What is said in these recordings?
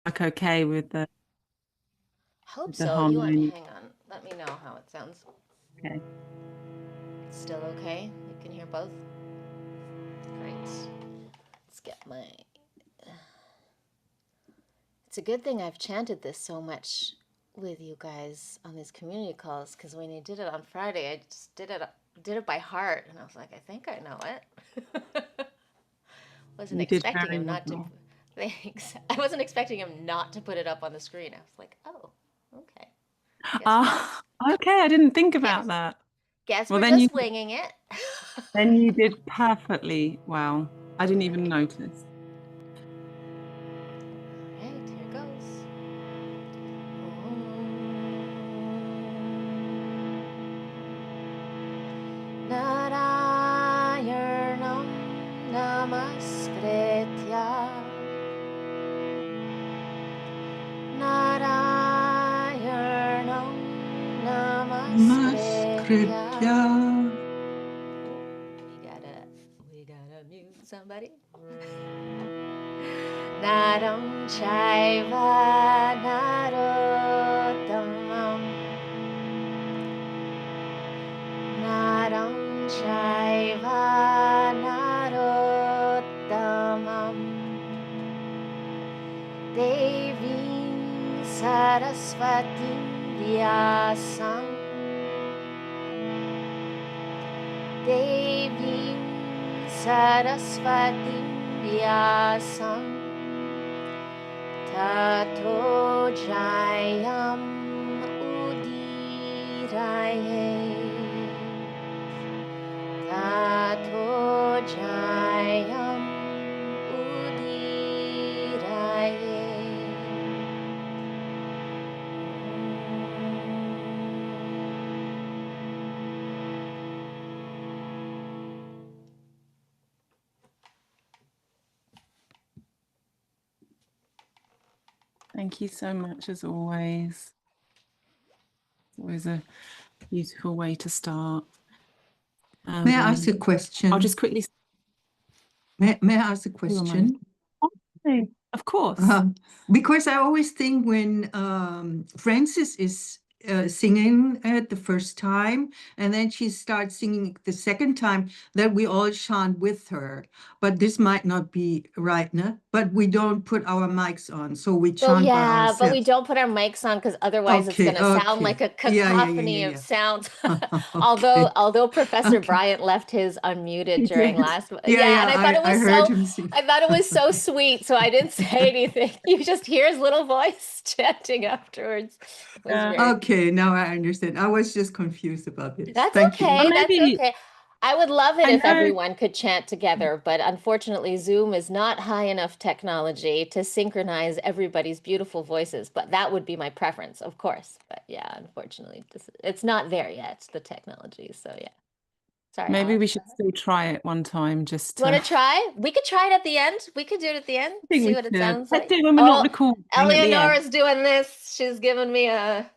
like okay with Hope the so. You want, harmonic. hang on. Let me know how it sounds. Okay. It's still okay? You can hear both? Great. Let's get my. It's a good thing I've chanted this so much with you guys on these community calls, because when you did it on Friday, I just did it by heart, and I was like, I think I know it. Wasn't You did expecting very him not to. well. Thanks. I wasn't expecting him not to put it up on the screen. I was like, oh, okay. Guess we're just Ah, okay. I didn't think about guess that. guess Well, we're then just winging it. you did perfectly well. I didn't even notice. All right, here goes. Narayanam namaskritya Narayanam namaskritya. Sanskritya. We gotta mute somebody. Naram chaiva narottamam Naram chaiva narottamam Devim saraswatim vyasam Devim saraswatim vyasam Tato jayam udiraye Tato jayam udiraye Thank you so much, as always. It's always a beautiful way to start. May I ask a question? I'll just quickly. May I ask a question? Okay, of course. Because I always think when Frances is singing it the first time, and then she starts singing the second time, that we all chant with her. But this might not be right, no? But we don't put our mics on, so we Well, chant by yeah, but we ourselves. don't put our mics on because otherwise it's Okay, going to sound like okay. a Yeah, cacophony of yeah. sounds. Okay. Although Professor Okay. Bryant left his unmuted You during did. last, Yeah, and I thought it I was heard so, him sing. I thought it was so sweet, so I didn't say anything. You just hear his little voice chanting afterwards. It was Yeah. very Okay, now I understand. I was just confused about this. That's Thank you. okay. That's Maybe okay. I would love it I if know. everyone could chant together, but unfortunately, Zoom is not high enough technology to synchronize everybody's beautiful voices. But that would be my preference, of course. But yeah, unfortunately, it's not there yet, the technology. So yeah. Sorry, Maybe Alex. we should still try it one time just You want to. to try? We could try it at the end. We could do it at the end, I think see we what it should. sounds Let's like. do it when we're not Oh, recording at the end. Eleonora's doing this. She's giving me a.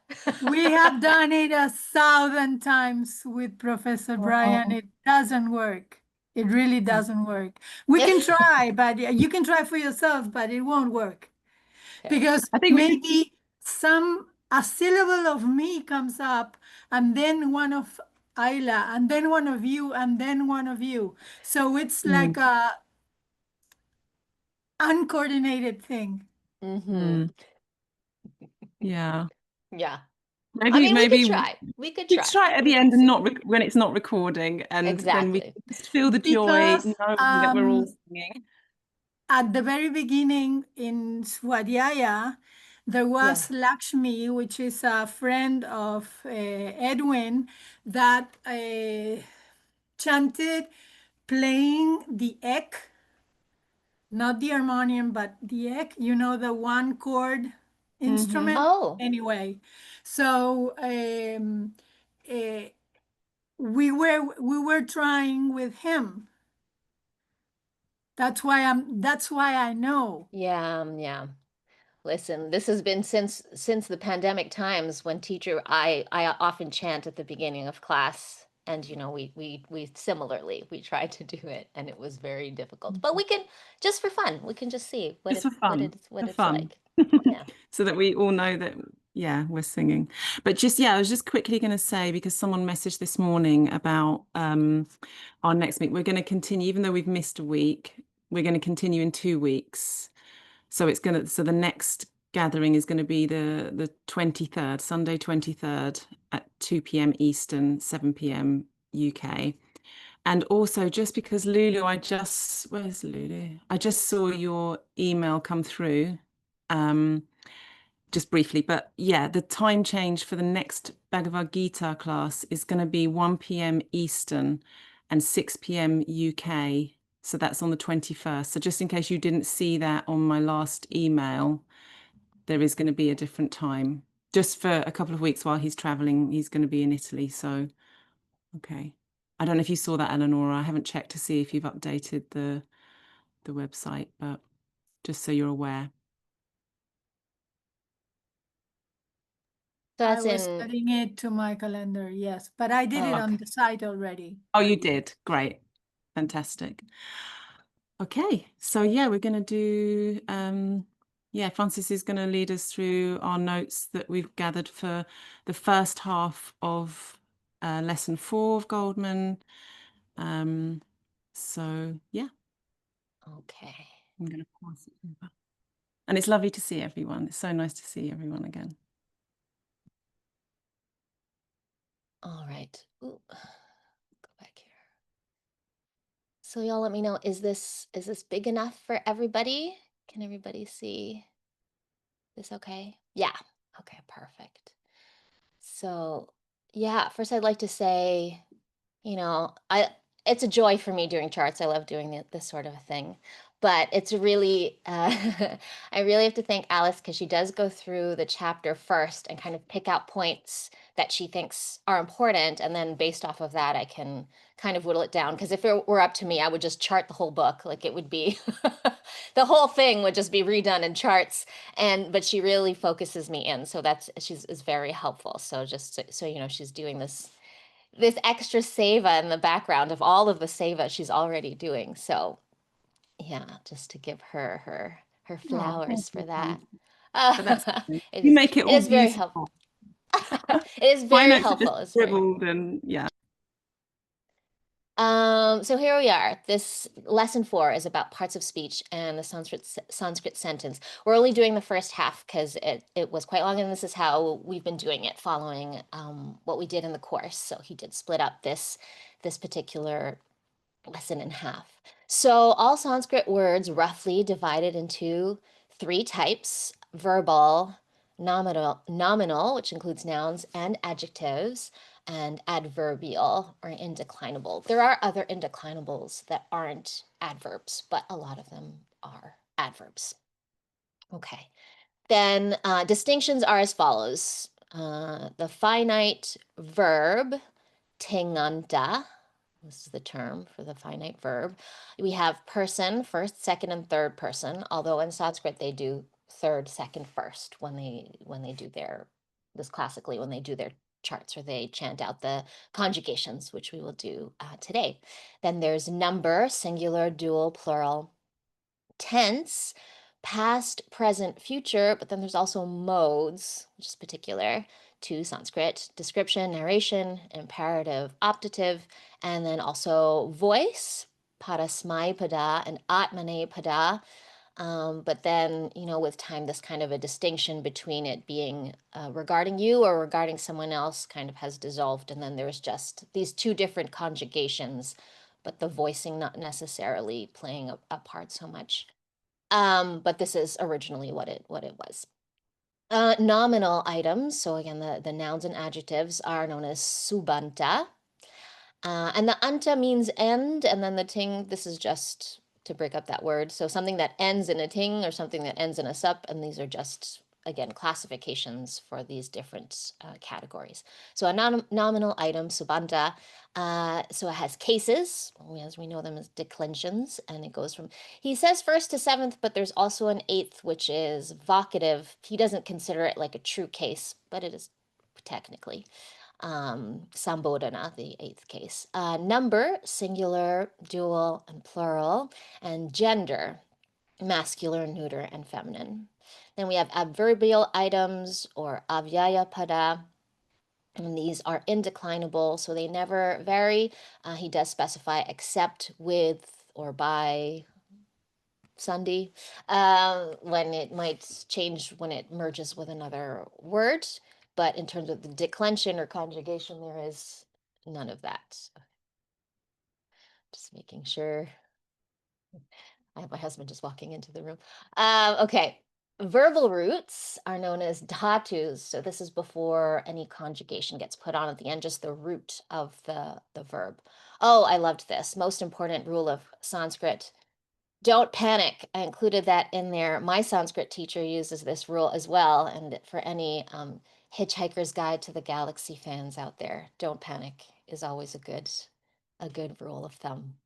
We have done it 1,000 times with Professor Brian. Oh. It doesn't work. It really doesn't work. We can try, but you can try for yourself, but it won't work. Okay. Because I think we should. maybe a syllable of me comes up, and then one of Ayla, and then one of you, and then one of you. So it's like a uncoordinated thing. Mm-hmm. Yeah. Yeah. I Maybe mean, we could maybe try. We could we try. try it at We the could end and see. not when it's not recording, and then we Exactly. just feel the joy Because knowing that we're all singing. at the very beginning in Swadhyaya, there was Lakshmi, which is a friend of Edwin, that chanted playing the ek, not the harmonium, but the ek, the one chord instrument. Oh, Anyway, so we were trying with him. That's why I know. yeah. Listen, this has been since the pandemic times when I often chant at the beginning of class, and we similarly we tried to do it, and it was very difficult. But we can just for fun, we can just see Just for fun. what For it's fun. like. Yeah. So that we all know that, yeah, we're singing. But just, I was just quickly going to say, because someone messaged this morning about our next meet, we're going to continue, even though we've missed a week, we're going to continue in 2 weeks. So so the next gathering is going to be the 23rd, Sunday 23rd at 2 p.m. Eastern, 7 p.m. UK. And also, just because Lulu, where's Lulu? I just saw your email come through, just briefly, but yeah, the time change for the next Bhagavad Gita class is going to be 1 p.m. Eastern and 6 p.m. UK. So that's on the 21st. So just in case you didn't see that on my last email, there is going to be a different time. Just for a couple of weeks while he's traveling, he's going to be in Italy. So, okay. I don't know if you saw that, Eleonora. I haven't checked to see if you've updated the website, but just so you're aware. So I that's was in, adding it to my calendar, yes, but I did it on the site already. Oh, you did. Great. Fantastic. Okay. So yeah, we're going to do, Francis is going to lead us through our notes that we've gathered for the first half of lesson 4 of Goldman. So yeah, okay. I'm going to pass it over. And it's lovely to see everyone. It's so nice to see everyone again. All right. Ooh. Go back here. So y'all let me know, is this big enough for everybody? Can everybody see this okay? Yeah. Okay, perfect. So yeah, first I'd like to say, it's a joy for me doing charts. I love doing this sort of a thing. But it's really, I really have to thank Alice because she does go through the chapter first and kind of pick out points that she thinks are important. And then based off of that, I can kind of whittle it down. Because if it were up to me, I would just chart the whole book. Like it would be, the whole thing would just be redone in charts. But she really focuses me in. So is very helpful. So just so you know, she's doing this extra seva in the background of all of the seva she's already doing. So yeah, just to give her flowers for that. But that's It you is make it all very helpful. beautiful. It is My very notes are just helpful. It's very scribbled and yeah. So here we are. This lesson 4 is about parts of speech and the Sanskrit sentence. We're only doing the first half because it was quite long, and this is how we've been doing it, following what we did in the course. So he did split up this particular lesson in half. So all Sanskrit words roughly divided into 3 types: verbal, nominal, which includes nouns and adjectives, and adverbial or indeclinable. There are other indeclinables that aren't adverbs, but a lot of them are adverbs. Okay, then distinctions are as follows. The finite verb, tinganta, this is the term for the finite verb. We have person, first, second, and third person, although in Sanskrit they do third, second, first when they do this classically, when they do their charts or they chant out the conjugations, which we will do today. Then there's number, singular, dual, plural, tense, past, present, future, but then there's also modes, which is particular to Sanskrit: description, narration, imperative, optative, and then also voice, parasmaipada and atmanepada. But then, with time, this kind of a distinction between it being regarding you or regarding someone else kind of has dissolved. And then there's just these 2 different conjugations, but the voicing not necessarily playing a part so much. But this is originally what it was. Nominal items, so again, the nouns and adjectives are known as subanta. And the anta means end, and then the ting, this is just to break up that word. So something that ends in a ting or something that ends in a sup, and these are just, again, classifications for these different categories. So a nominal item, subanta, so it has cases, as we know them as declensions, and it goes from, he says first to seventh, but there's also an 8th, which is vocative. He doesn't consider it like a true case, but it is technically. Sambodhana, the 8th case. Number, singular, dual, and plural, and gender, masculine, neuter, and feminine. Then we have adverbial items or avyaya pada. And these are indeclinable, so they never vary. He does specify except with or by sandhi, when it might change when it merges with another word. But in terms of the declension or conjugation, there is none of that. Just making sure. I have my husband just walking into the room. Okay. Verbal roots are known as dhatus. So this is before any conjugation gets put on at the end, just the root of the verb. Oh, I loved this. Most important rule of Sanskrit. Don't panic. I included that in there. My Sanskrit teacher uses this rule as well. And for any Hitchhiker's Guide to the Galaxy fans out there, don't panic is always a good rule of thumb.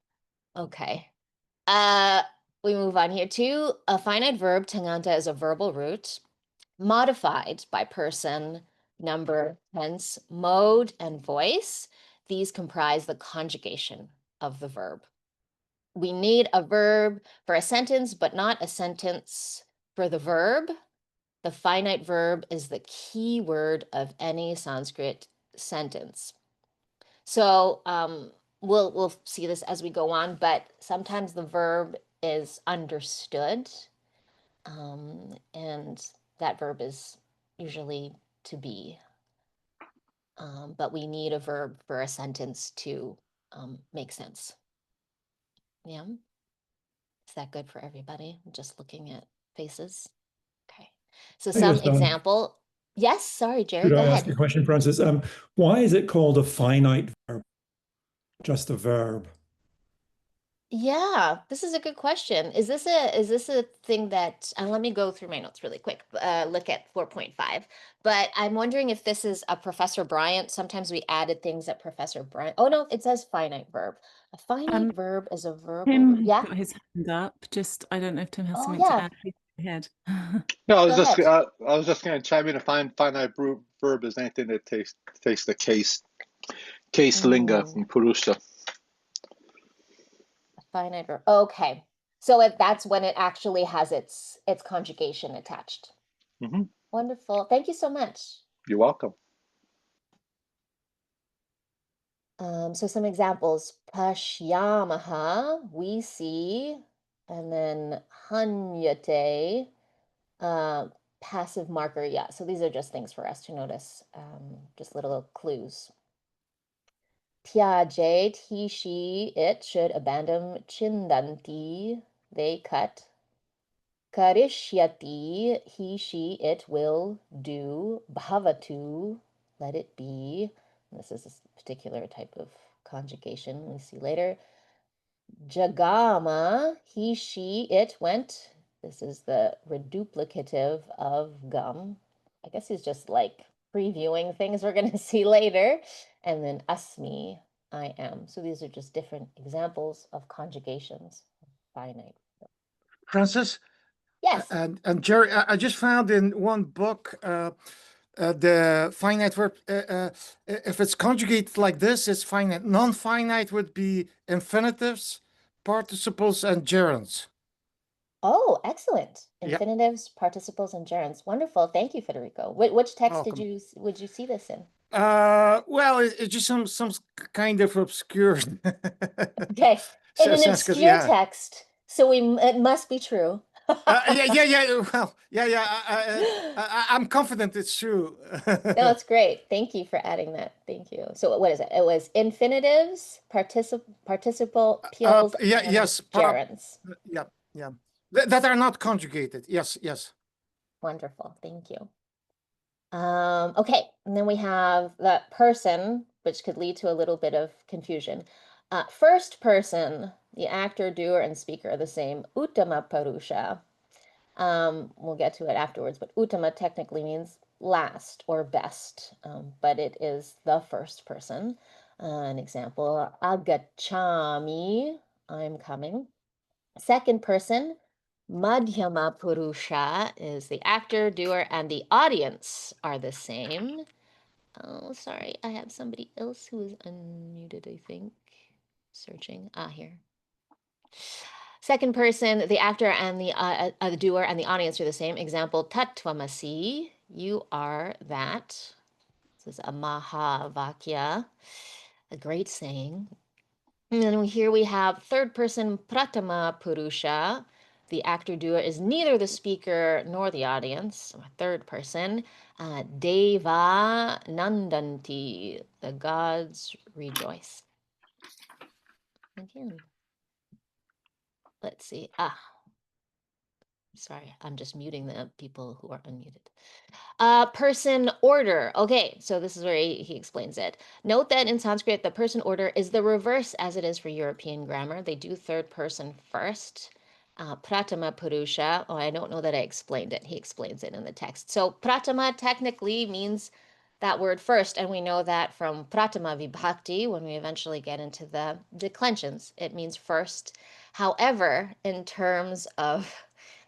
Okay. We move on here to a finite verb. Tanganta is a verbal root modified by person, number, tense, mode, and voice. These comprise the conjugation of the verb. We need a verb for a sentence, but not a sentence for the verb. The finite verb is the key word of any Sanskrit sentence. So we'll see this as we go on, but sometimes the verb is understood, and that verb is usually to be. But we need a verb for a sentence to make sense. Yeah. Is that good for everybody? I'm just looking at faces. Okay. So some example. Yes, sorry, Jerry, Could go I ask ahead. a question, Francis? Why is it called a finite verb? Just a verb. Yeah, this is a good question. Is this a thing that, and let me go through my notes really quick, look at 4.5. But I'm wondering if this is a Professor Bryant. Sometimes we added things that Professor Bryant. Oh no, it says finite verb. A finite verb is a verbal. Tim has Yeah. got his hand up. Just, I don't know if Tim has Oh something to yeah. add. Please go ahead. No, Go ahead. I was just going to chime in. Finite verb is anything that takes the case linga from Purusha. Finite verb. Okay. So that's when it actually has its conjugation attached. Mm-hmm. Wonderful. Thank you so much. You're welcome. So some examples. Pashyamaha, we see, and then hanyate, passive marker. Yeah, so these are just things for us to notice, just little clues. Tyajate, he, she, it should abandon. Chindanti, they cut. Karishyati, he, she, it will do. Bhavatu, let it be. This is a particular type of conjugation we see later. Jagama, he, she, it went. This is the reduplicative of gum. I guess he's just like previewing things we're going to see later. And then asmi, I am. So these are just different examples of conjugations. Finite. Francis? Yes. And Jerry, I just found in one book the finite verb, if it's conjugated like this, it's finite. Non-finite would be infinitives, participles, and gerunds. Oh, excellent. Yep. Infinitives, participles, and gerunds. Wonderful. Thank you, Federico. Which text Welcome. would you see this in? Well, it's just some kind of obscure. Okay, in an Sanskrit, obscure yeah. text, so it must be true. Yeah. Well, yeah. I'm confident it's true. No, it's great. Thank you for adding that. Thank you. So what is it? It was infinitives, participle, peels, Yeah, and yes, gerunds. yeah. That are not conjugated. Yes. Wonderful. Thank you. Okay, and then we have the person, which could lead to a little bit of confusion. First person, the actor, doer, and speaker are the same. Uttama Purusha. We'll get to it afterwards, but Uttama technically means last or best, but it is the first person. An example, Agachami, I'm coming. Second person, Madhyama Purusha is the actor, doer, and the audience are the same. Oh, sorry, I have somebody else who is unmuted, I think. Searching. Here. Second person, the actor and the doer and the audience are the same. Example, tatvamasi, you are that. This is a mahavakya, a great saying. And then here we have third person pratama purusha. The actor doer is neither the speaker nor the audience. Third person, deva nandanti, the gods rejoice. Again, let's see. Sorry, I'm just muting the people who are unmuted. Person order. Okay, so this is where he explains it. Note that in Sanskrit, the person order is the reverse as it is for European grammar. They do third person first. Pratama Purusha. Oh, I don't know that I explained it. He explains it in the text. So Pratama technically means that word first, and we know that from Pratama Vibhakti when we eventually get into the declensions. It means first. However, in terms of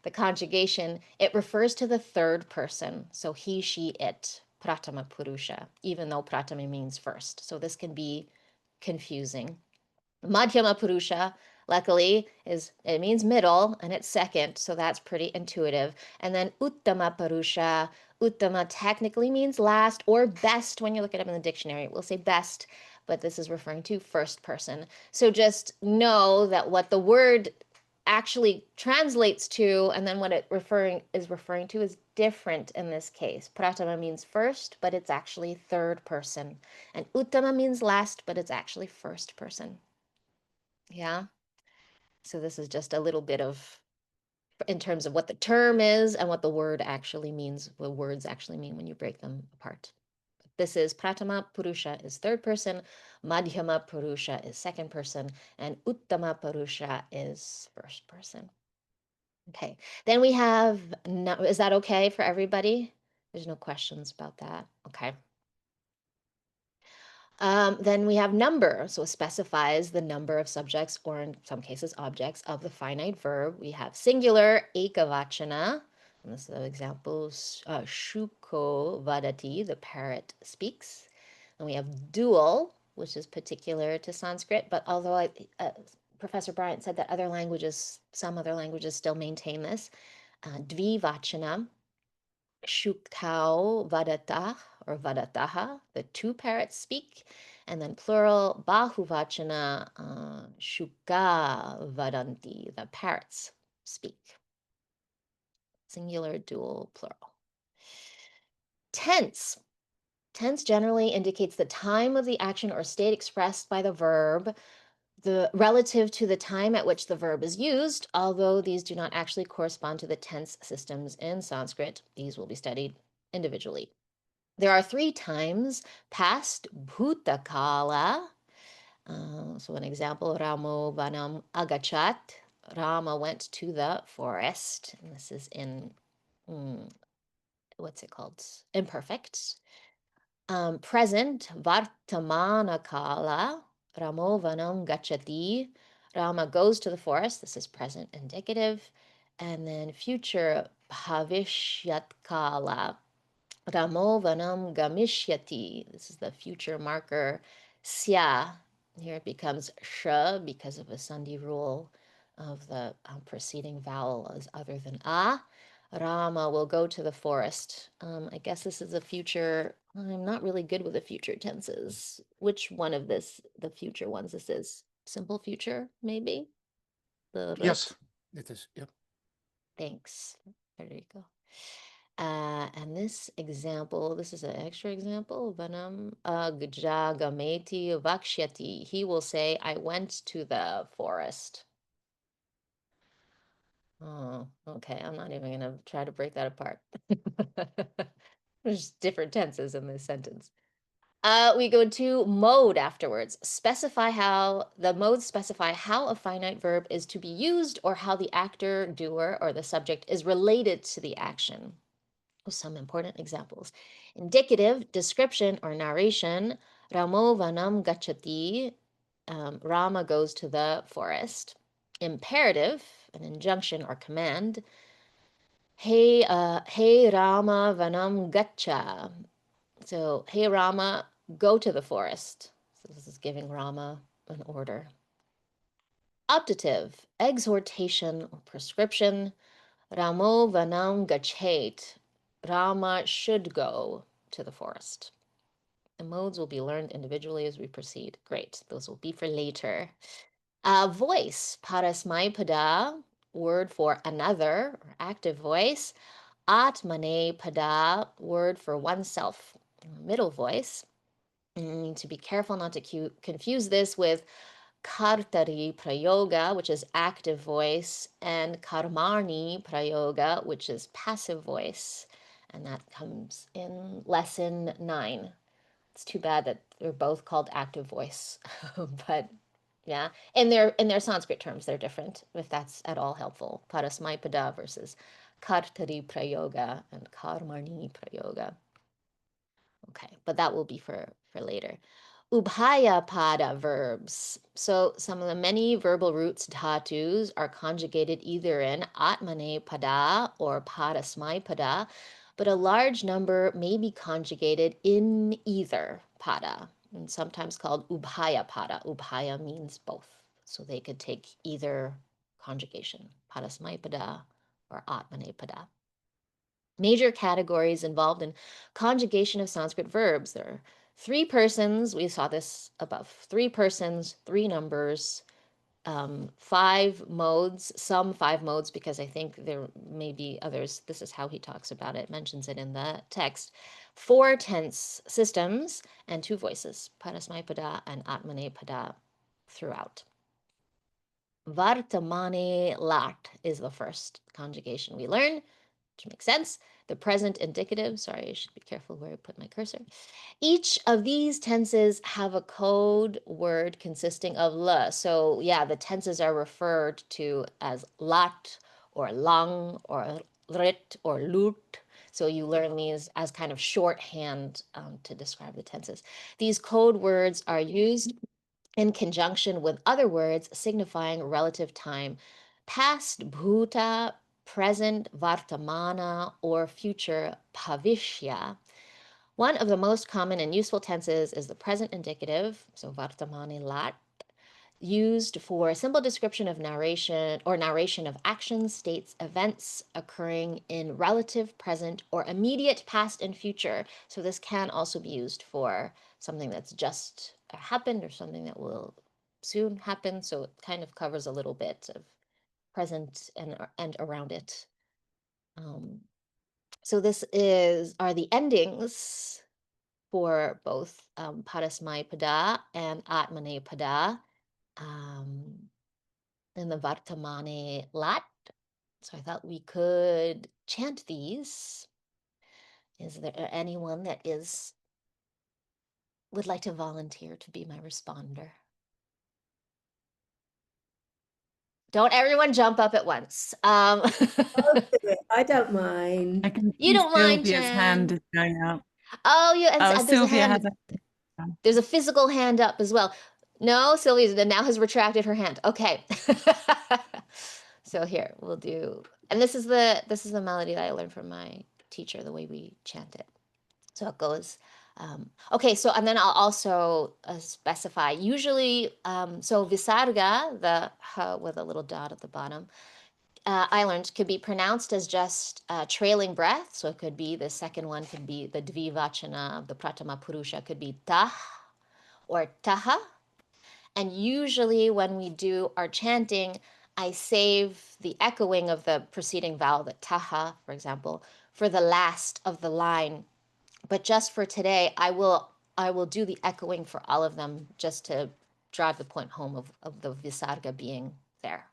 the conjugation, it refers to the third person. So he, she, it, pratama purusha, even though pratama means first. So this can be confusing. Madhyama purusha, luckily, it means middle and it's second. So that's pretty intuitive. And then uttama purusha, uttama technically means last or best. When you look it up in the dictionary, it will say best, but this is referring to first person. So just know that what the word actually translates to and then what it is referring to is different in this case. Pratama means first, but it's actually third person. And uttama means last, but it's actually first person. Yeah. So this is just a little bit of, in terms of what the term is and what the word actually means, what words actually mean when you break them apart. This is pratama purusha is third person, madhyama purusha is second person, and uttama purusha is first person. Okay, then we have, is that okay for everybody? There's no questions about that. Okay. Then we have number, so it specifies the number of subjects, or in some cases objects, of the finite verb. We have singular, ekavachana, and this is the examples, shuko vadati, the parrot speaks. And we have dual, which is particular to Sanskrit, but although Professor Bryant said that other languages, some other languages still maintain this. Dvivachana, shukau vadata or vadataha, the two parrots speak, and then plural bahuvachana, shuka vadanti, the parrots speak. Singular, dual, plural. Tense. Tense generally indicates the time of the action or state expressed by the verb, the relative to the time at which the verb is used, although these do not actually correspond to the tense systems in Sanskrit. These will be studied individually. There are 3 times: past, bhutakala. So an example, Ramo vanam agachat. Rama went to the forest. And this is in, what's it called? Imperfect. Present, vartamanakala. Ramo vanam gachati. Rama goes to the forest. This is present indicative. And then future, bhavishyat Ramo vanam gamishyati. This is the future marker. Sya. Here it becomes sh because of a sandhi rule of the preceding vowel is other than a. Rama will go to the forest. I guess this is a future. I'm not really good with the future tenses. Which one of the future ones this is? Simple future, maybe? Yes, it is. Yep. Thanks. There you go. And this example, this is an extra example. Vanam gajagameti vakshyati. He will say, I went to the forest. Oh, okay. I'm not even going to try to break that apart. There's different tenses in this sentence. We go to mode afterwards. The modes specify how a finite verb is to be used or how the actor, doer, or the subject is related to the action. Some important examples. Indicative, description or narration. Ramo vanam gachati. Rama goes to the forest. Imperative, an injunction or command. Hey Rama vanam gacha. So, hey Rama, go to the forest. So this is giving Rama an order. Optative, exhortation or prescription. Ramo vanam gachet. Rama should go to the forest. The modes will be learned individually as we proceed. Great. Those will be for later. Voice, parasmaipada, word for another, or active voice. Atmane pada, word for oneself, middle voice. To be careful not to confuse this with kartari prayoga, which is active voice, and karmarni prayoga, which is passive voice. And that comes in lesson 9. It's too bad that they're both called active voice, but yeah, in their Sanskrit terms, they're different, if that's at all helpful. Parasmaipada versus kartari prayoga and karmarni prayoga. Okay, but that will be for later. Ubhaya pada verbs. So some of the many verbal roots dhatus are conjugated either in atmane pada or parasmai pada, but a large number may be conjugated in either pada, and sometimes called ubhaya pada. Ubhaya means both, so they could take either conjugation, parasmai pada or atmane pada. Major categories involved in conjugation of Sanskrit verbs. There are 3 persons, we saw this above, 3 persons, 3 numbers, 5 modes, some 5 modes, because I think there may be others. This is how he talks about it, mentions it in the text. 4 tense systems and 2 voices, parasmaipada and atmanepada throughout. Vartamane lat is the first conjugation we learn, which makes sense. The present indicative, sorry, I should be careful where I put my cursor. Each of these tenses have a code word consisting of la. So yeah, the tenses are referred to as lat or lang or rit or lut. So you learn these as kind of shorthand to describe the tenses. These code words are used in conjunction with other words signifying relative time, past bhuta, present vartamana, or future bhavishya. One of the most common and useful tenses is the present indicative, so vartamane lat, used for a simple description of narration or narration of actions, states, events occurring in relative present or immediate past and future. So this can also be used for something that's just happened or something that will soon happen. So it kind of covers a little bit of present and around it. So this are the endings for both parasmaipada and atmanepada. In the Vartamane lat. So I thought we could chant these. Is there anyone that would like to volunteer to be my responder? Don't everyone jump up at once. I'll do it. I don't mind. I can You see don't mind, Sylvia's hand Jen. is going up. Oh, yeah, and there's a Sylvia hand. has There's a physical hand up as well. No, Sylvia now has retracted her hand. Okay. So here we'll do, and this is the melody that I learned from my teacher, the way we chant it. So it goes, okay, so, and then I'll also specify, usually, so visarga, the ha with a little dot at the bottom, I learned could be pronounced as just trailing breath. So it could be, the second one could be the dvivachana of the pratama purusha, could be tah or taha. And usually when we do our chanting, I save the echoing of the preceding vowel, the taha, for example, for the last of the line. But just for today, I will do the echoing for all of them just to drive the point home of the visarga being there.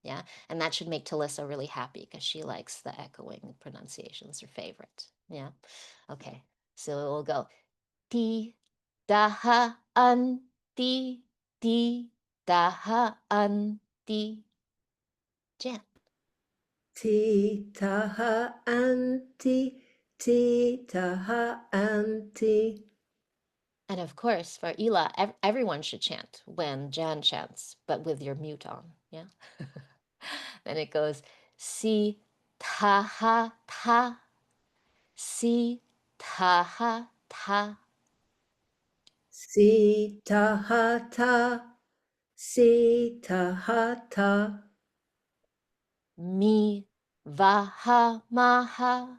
Yeah, and that should make Talissa really happy because she likes the echoing pronunciations, her favorite. Yeah, okay, so we'll go ti, daha, an, ti, daha, an, ti. Jan. Ti taha anti, ti taha anti. And of course, for Ela, everyone should chant when Jan chants, but with your mute on. Yeah. Then it goes si ta ha ta, si ta ha ta. Si taha ta, si ta ta. Mi vaha maha.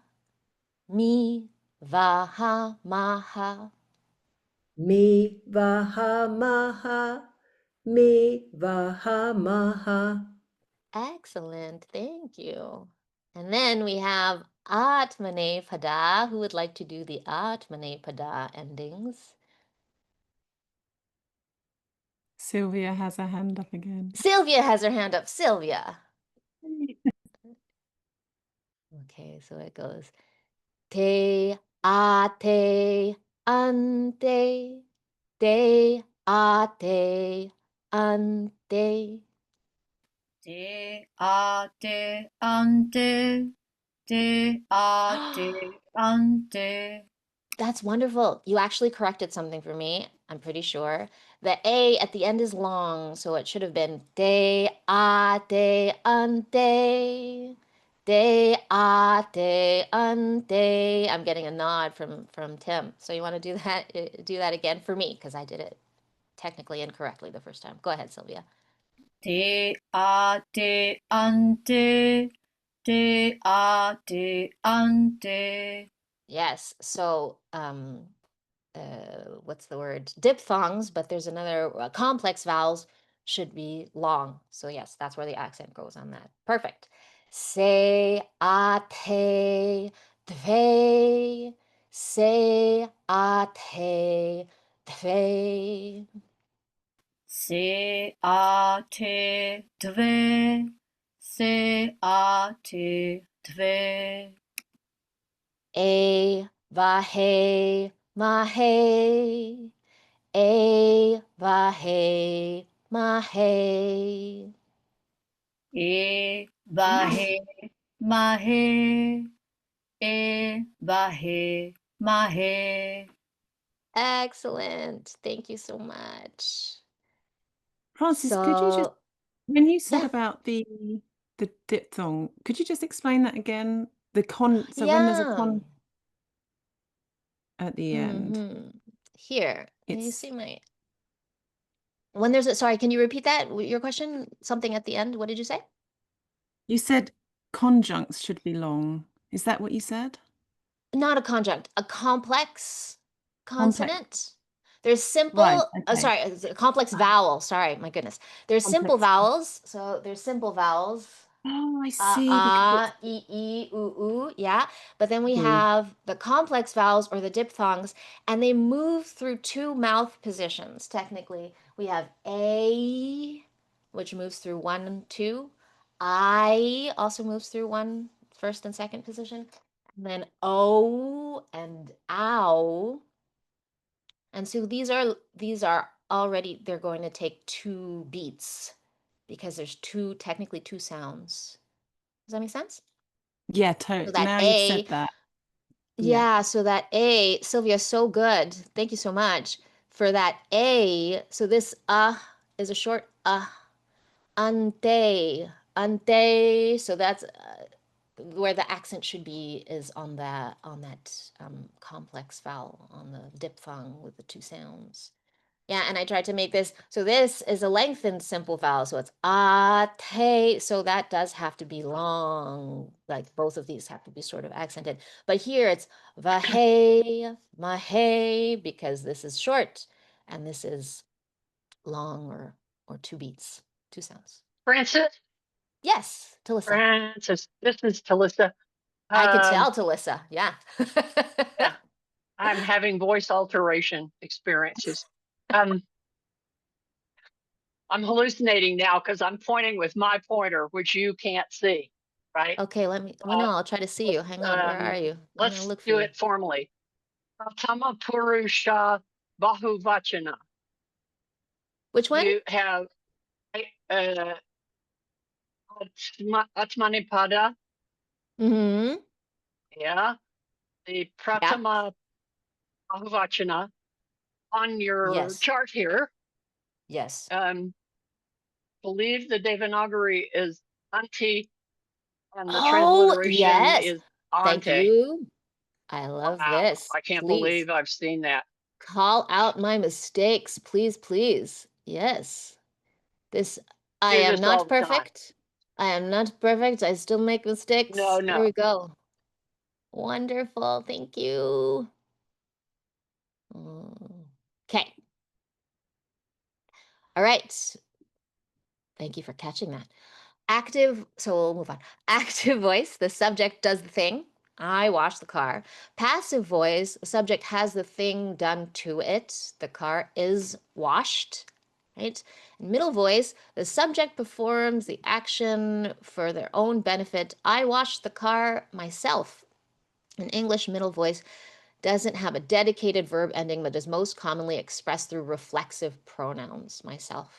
Mi vaha maha. Mi vaha maha. Mi vaha maha. Excellent. Thank you. And then we have Atmanepada. Who would like to do the Atmanepada endings? Sylvia has her hand up again. Sylvia has her hand up. Sylvia. Okay, so it goes te ate ante te ate ante. De ate ante, de ate ante. That's wonderful. You actually corrected something for me, I'm pretty sure. The A at the end is long, so it should have been de ate ante. De ate ante. I'm getting a nod from Tim. So you want to do that again for me because I did it technically incorrectly the first time. Go ahead, Sylvia. De ate ante, de ate ante. Yes. So what's the word? Diphthongs, but there's another complex vowels should be long. So yes, that's where the accent goes on that. Perfect. Se ate dve. Se ate dve. Se ate dve, se ate dve. E vahe mahe. E vahe mahe. E vahe mahe, e vahe mahe. Excellent. Thank you so much. Francis, could you just, So, when you said yeah, about the diphthong, could you just explain that again? So when there's a yeah. con at the end, Here, can you it's see my, when there's a, sorry, can you repeat that? Your question? Something at the end? What did you say? you said conjuncts should be long. Is that what you said? Not a conjunct, a complex Complex. consonant. There's Right. simple, Okay. sorry, it's a complex vowel. Sorry, my goodness. There's simple Complex. vowels. So there's simple vowels. Oh, I see. Because E, oo, yeah. But then we it's have the complex vowels or the diphthongs, and they move through two mouth positions. Technically, we have A, which moves through 1 and 2. I also moves through first and second position. And then O and ow. And so these are already, they're going to take 2 beats because there's technically two sounds. Does that make sense? yeah, So that now you've A, said that. yeah, so that A, Sylvia, so good. Thank you so much for that A. So this is a short ante, ante. So that's where the accent should be, is on that complex vowel, on the diphthong with the 2 sounds. Yeah, and I tried to make this, so this is a lengthened simple vowel, so it's te, so that does have to be long, like both of these have to be sort of accented. But here it's vahe, mahe, because this is short, and this is long, or 2 beats, 2 sounds. Francis, Yes, Talissa. this is Talissa. I could tell, Talissa, yeah. Yeah, I'm having voice alteration experiences. I'm hallucinating now because I'm pointing with my pointer, which you can't see, right? Okay, well, no, I'll try to see you. Hang on, where are you? I'm gonna Let's look for do you. it formally. Pratama Purusha Bahuvachana. Which one? You have Atmanipada. Mm-hmm. Yeah. The Pratama Bahuvachana on your Yes. chart here. Yes. Believe the Devanagari is Anti, and the Oh, transliteration yes. is Thank Ante. you. I love Wow, this. I can't Please believe I've seen that. call out my mistakes, please, please. Yes. This, I Do am this all not the time. perfect. I am not perfect. I still make mistakes. No, Here no. we go. Wonderful. Thank you. Okay. All right. Thank you for catching that. Active, so we'll move on. Active voice, the subject does the thing. I wash the car. Passive voice, the subject has the thing done to it. The car is washed, right? And middle voice, the subject performs the action for their own benefit. I wash the car myself. In English, middle voice doesn't have a dedicated verb ending, but is most commonly expressed through reflexive pronouns. Myself,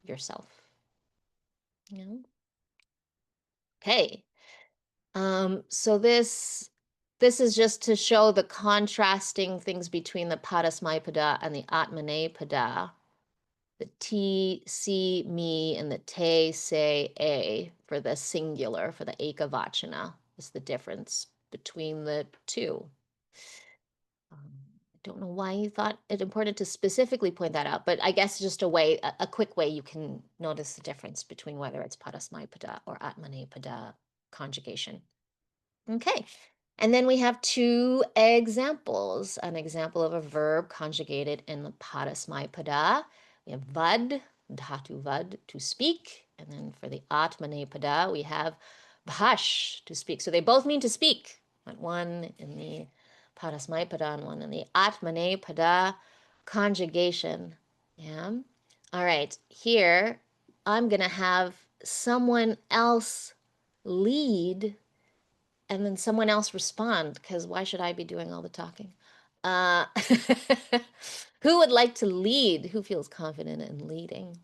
yourself. Yeah. Okay. So this is just to show the contrasting things between the Padasmaipada and the Atmanepada. The T, see, me, and the te, say, a for the singular, for the ekavachana is the difference between the two. I don't know why you thought it important to specifically point that out, but I guess just a quick way you can notice the difference between whether it's Padasmaipada or Atmanepada conjugation. Okay, and then we have two examples. An example of a verb conjugated in the Padasmaipada. We have vad, dhatu vad, to speak. And then for the Atmanepada, we have bhash, to speak. So they both mean to speak. One in the Padasmaipada and one in the Atmanepada conjugation. Yeah. All right, here I'm going to have someone else lead and then someone else respond, because why should I be doing all the talking? Who would like to lead? Who feels confident in leading?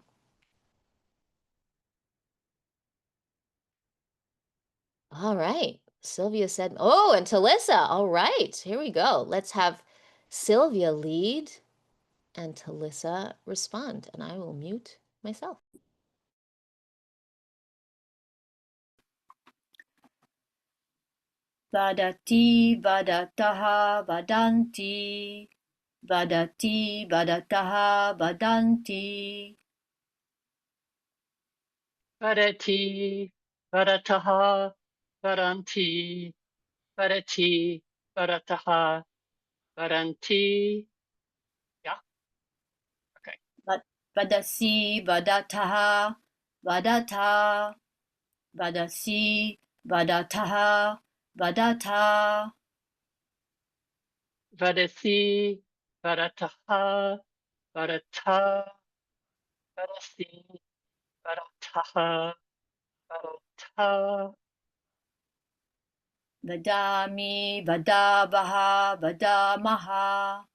All right. Sylvia said, oh, and Talissa. All right, here we go. Let's have Sylvia lead and Talissa respond, and I will mute myself. Vadati vadataha vadanti. Vadati vadataha vadanti. Vadati, vadataha, vadanti, vadati, vadataha, vadanti. Yeah. Okay. Vadasi vadataha vadata. Vadasi vadataha vadata. Vadasi, vadataha, vadata, vadasi, vadataha, vadata. Vadami vadavaha vadamaha.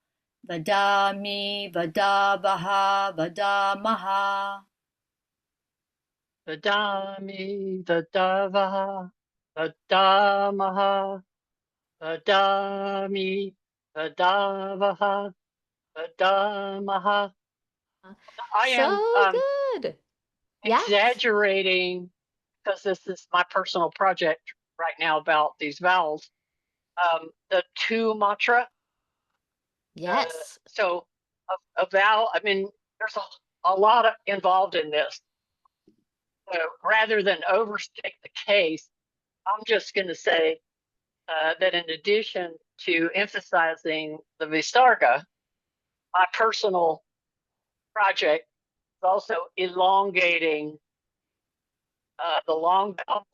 Vadami vadavaha vadamaha. Vadami, vadavaha, vadamaha, vadami, vadavaha, vadamaha. I am So good. Yeah. exaggerating because this is my personal project right now about these vowels. The two mantra. Yes. So a vowel, I mean, there's a lot involved in this. So rather than overstate the case, I'm just going to say that in addition to emphasizing the Visarga, my personal project is also elongating the long vowel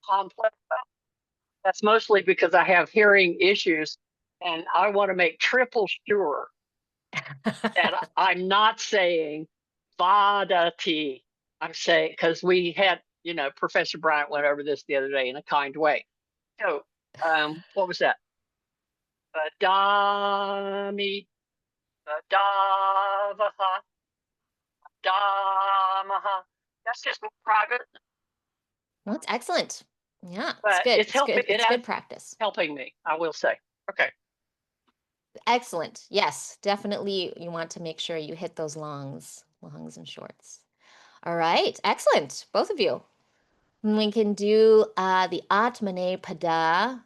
complex vowel. That's mostly because I have hearing issues, and I want to make triple sure that I'm not saying vadati. I'm saying, because we had, Professor Bryant went over this the other day in a kind way. So, what was that? Vadami, vadavaha, damaha. That's just private, Well, that's excellent. Yeah, it's but good. it's helping. Good. It's good practice. Helping me, I will say. Okay. Excellent. Yes, definitely. You want to make sure you hit those longs and shorts. All right. Excellent. Both of you. We can do the Atmanepada,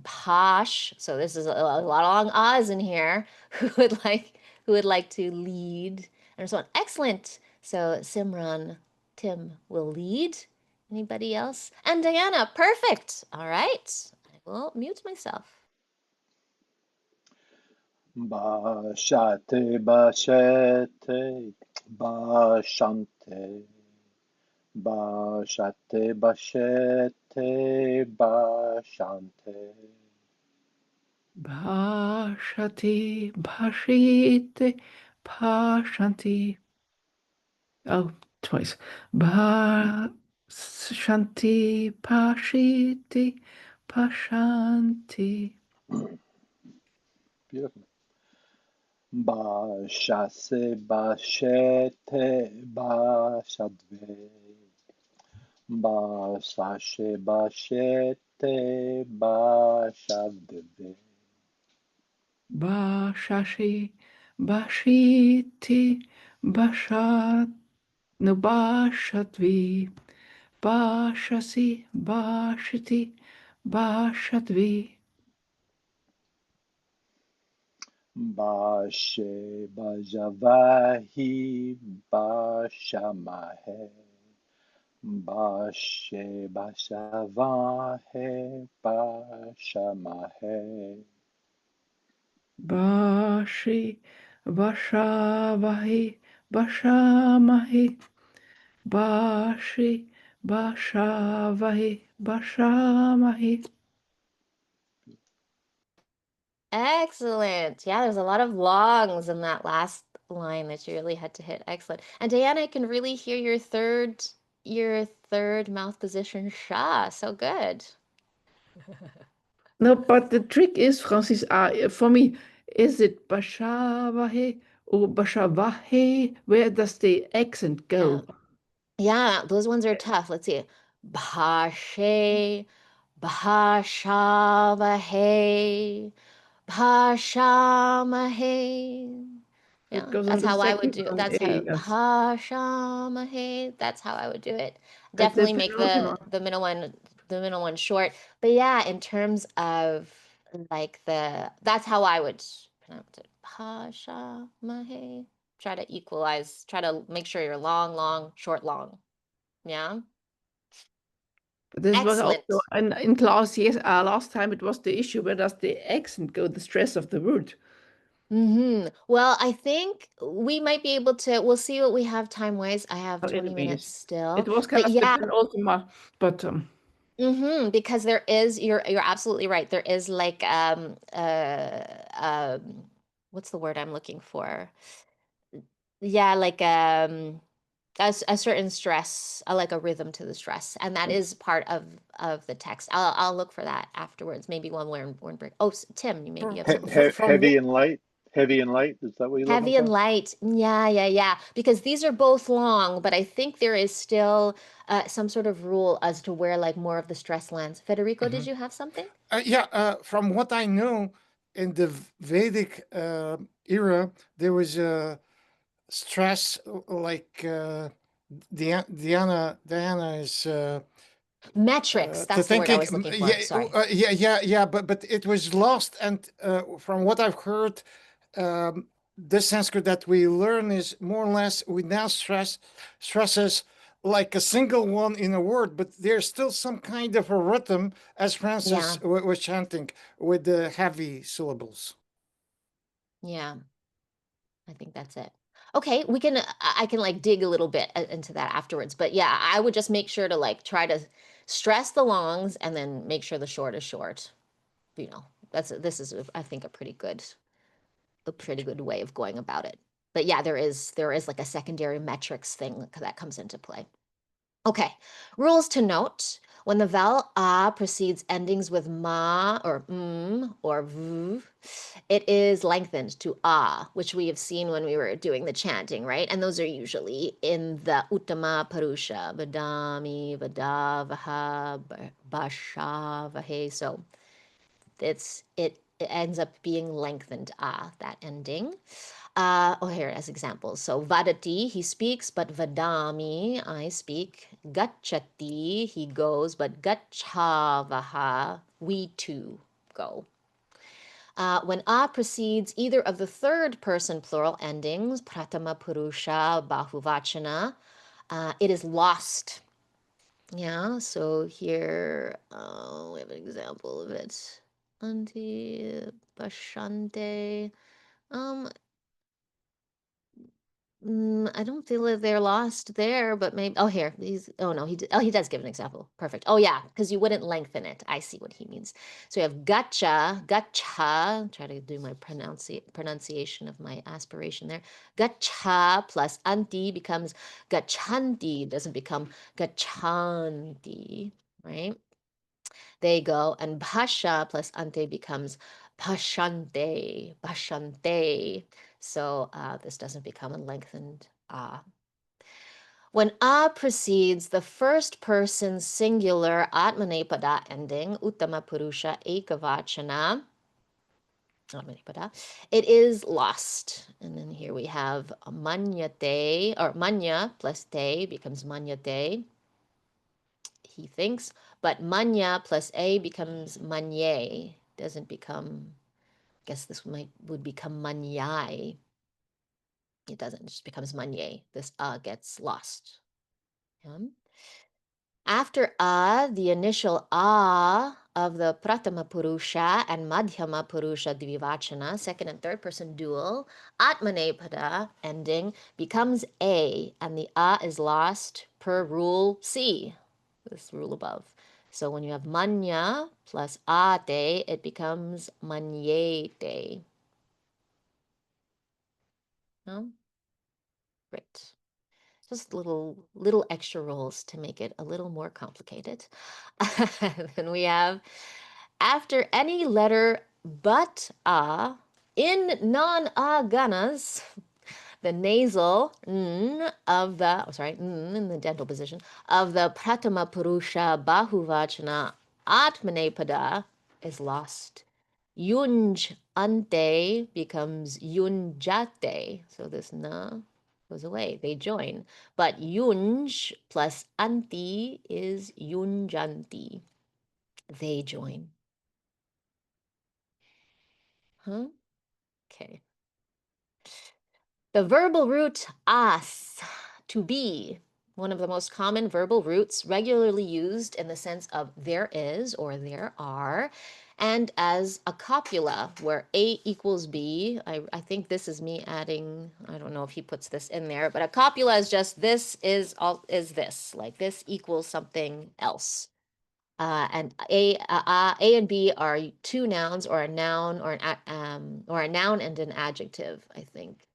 Pash. So this is a lot of long ahs in here. Who would like to lead and respond? Excellent. So Simran, Tim will lead. Anybody else? And Diana, perfect. All right. I will mute myself. Bashate, bashete, bashante. Bashate, bashete, bashante. Bhashati, bhashite, bhashanti. Oh, twice. Bhashanti, bhashiti, bhashanti. Beautiful. Bashase, bashete, bashadve. Basashe, bashete, bashadve. Bashashi, bashiti, bashat, no bashatvi. Bashasi, bashiti, bashatvi. Bashe, bajavahi, bashamahe. Bashe, bashavahe, bashamahe. Bashi, bashavahi, bashamahi. Bashi, bashavahi, bashamahi. Excellent. Yeah, there's a lot of longs in that last line that you really had to hit. Excellent. And Diana, I can really hear your third mouth position sha. So good. No, but the trick is, Francis, for me, is it bashavahi or bashavahi? Where does the accent Yeah. go? Yeah, those ones are tough. Let's see. Bhashe, bhashavahe, bhashamahe. Yeah, It goes on that's the how I would second do it. long That's A, how yes. bhashamahe. That's how I would do it. At the Definitely make penultimate. the middle one short. But yeah, in terms of like that's how I would pronounce it. Bhashamahe. Try to equalize, try to make sure you're long, long, short, long. Yeah. This was Excellent. also in class, yes, last time it was the issue, where does the accent go, the stress of the word? Well, I think we might be able to, we'll see what we have time-wise. I have 20 minutes still. It was kind But of yeah, the penultima, but because there is, you're absolutely right. There is like what's the word I'm looking for? Yeah, like a certain stress, like a rhythm to the stress, and that is part of the text. I'll look for that afterwards. Maybe when we're in break. Oh, Tim, you maybe have something. Heavy and light. Heavy and light. Is that what you're looking Heavy and for? light. Yeah. Because these are both long, but I think there is still some sort of rule as to where like more of the stress lands. Federico, did you have something? From what I know, in the Vedic era, there was a stress like Diana is Metrics. That's the word I was looking for. Sorry. but it was lost, and from what I've heard, the Sanskrit that we learn is more or less, we now stresses like a single one in a word, but there's still some kind of a rhythm, as Francis was chanting, with the heavy syllables. Yeah, I think that's it. Okay, I can like dig a little bit into that afterwards, but yeah, I would just make sure to like try to stress the longs and then make sure the short is short. You know, this is I think a pretty good way of going about it. But yeah, there is like a secondary metrics thing that comes into play. Okay, rules to note. When the vowel a precedes endings with ma or or v, it is lengthened to a, which we have seen when we were doing the chanting, right? And those are usually in the uttama parusha, vadami, vadavaha, bashavahe. So it ends up being lengthened that ending. Here as examples. So vadati, he speaks, but vadami, I speak. Gacchati, he goes, but gacchavaha, we too go. When a precedes either of the third person plural endings, pratama purusha, bahuvachana, it is lost. Yeah, so here we have an example of it. Anti bashante. I don't feel that they're lost there, but maybe, oh, here, oh no, he does give an example. Perfect. Oh yeah, because you wouldn't lengthen it. I see what he means. So we have gacha, try to do my pronunciation of my aspiration there. Gacha plus anti becomes gachanti, doesn't become gachanti, right? They go, and bhasha plus ante becomes bhashante, bhashante. So this doesn't become a lengthened ah. When a precedes the first person singular atmanepada ending, uttama purusha ekavachana, atmanepada, it is lost. And then here we have manyate, or manya plus te becomes manyate. He thinks, but manya plus a becomes manye, doesn't become, I guess this would become manyai. It doesn't, it just becomes manye. This gets lost. Yeah. After the initial of the pratama purusha and madhyama purusha dvivachana, second and third person dual, atmanepada ending becomes a, and the is lost per rule C, this rule above. So when you have manya plus ate, it becomes manyete. No? Great. Just little extra rules to make it a little more complicated. Then we have, after any letter but a in non-a ganas, the nasal of the, in the dental position, of the pratama purusha bahuvachana atmanepada is lost. Yunj ante becomes yunjate. So this na goes away. They join. But yunj plus anti is yunjanti. They join. Huh? Okay. The verbal root as, to be, one of the most common verbal roots regularly used in the sense of there is or there are, and as a copula where A equals B. I think this is me adding, I don't know if he puts this in there, but a copula is just this is this, like this equals something else. And A and B are two nouns or a noun or a noun and an adjective, I think.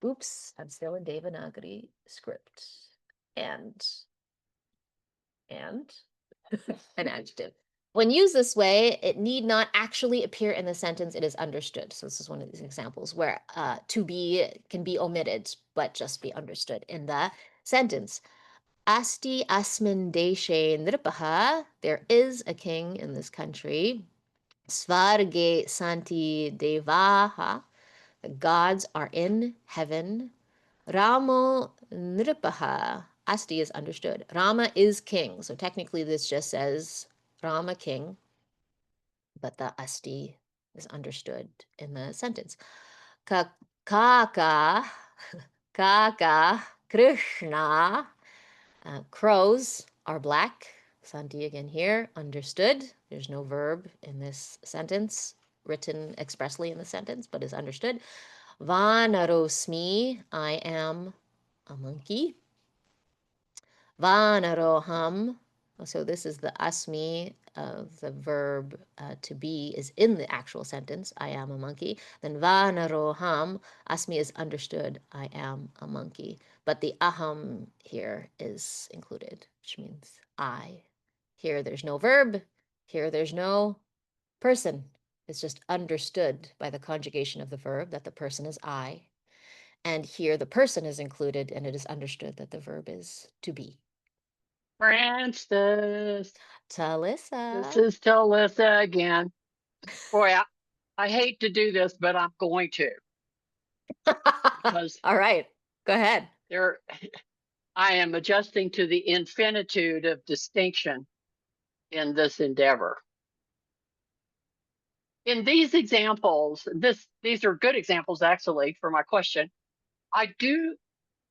Oops, I'm still in Devanagari script. And an adjective. When used this way, it need not actually appear in the sentence. It is understood. So this is one of these examples where to be can be omitted, but just be understood in the sentence. Asti asmin deshe nripaha, there is a king in this country. Svarge santi devaha, the gods are in heaven. Ramo nripaha, asti is understood. Rama is king. So technically this just says Rama king, but the asti is understood in the sentence. Kaka Krishna, crows are black. Santi again here, understood. There's no verb in this sentence, written expressly in the sentence, but is understood. Vanarosmi, I am a monkey. Vanaroham, so this is the asmi of the verb to be is in the actual sentence, I am a monkey. Then vanaroham, asmi is understood, I am a monkey. But the aham here is included, which means I. Here there's no verb, here there's no person. It's just understood by the conjugation of the verb that the person is I. And here the person is included and it is understood that the verb is to be. Francis. Talissa. This is Talissa again. Boy, I hate to do this, but I'm going to. Because all right, go ahead. I am adjusting to the infinitude of distinction in this endeavor. in these examples, these are good examples actually for my question. I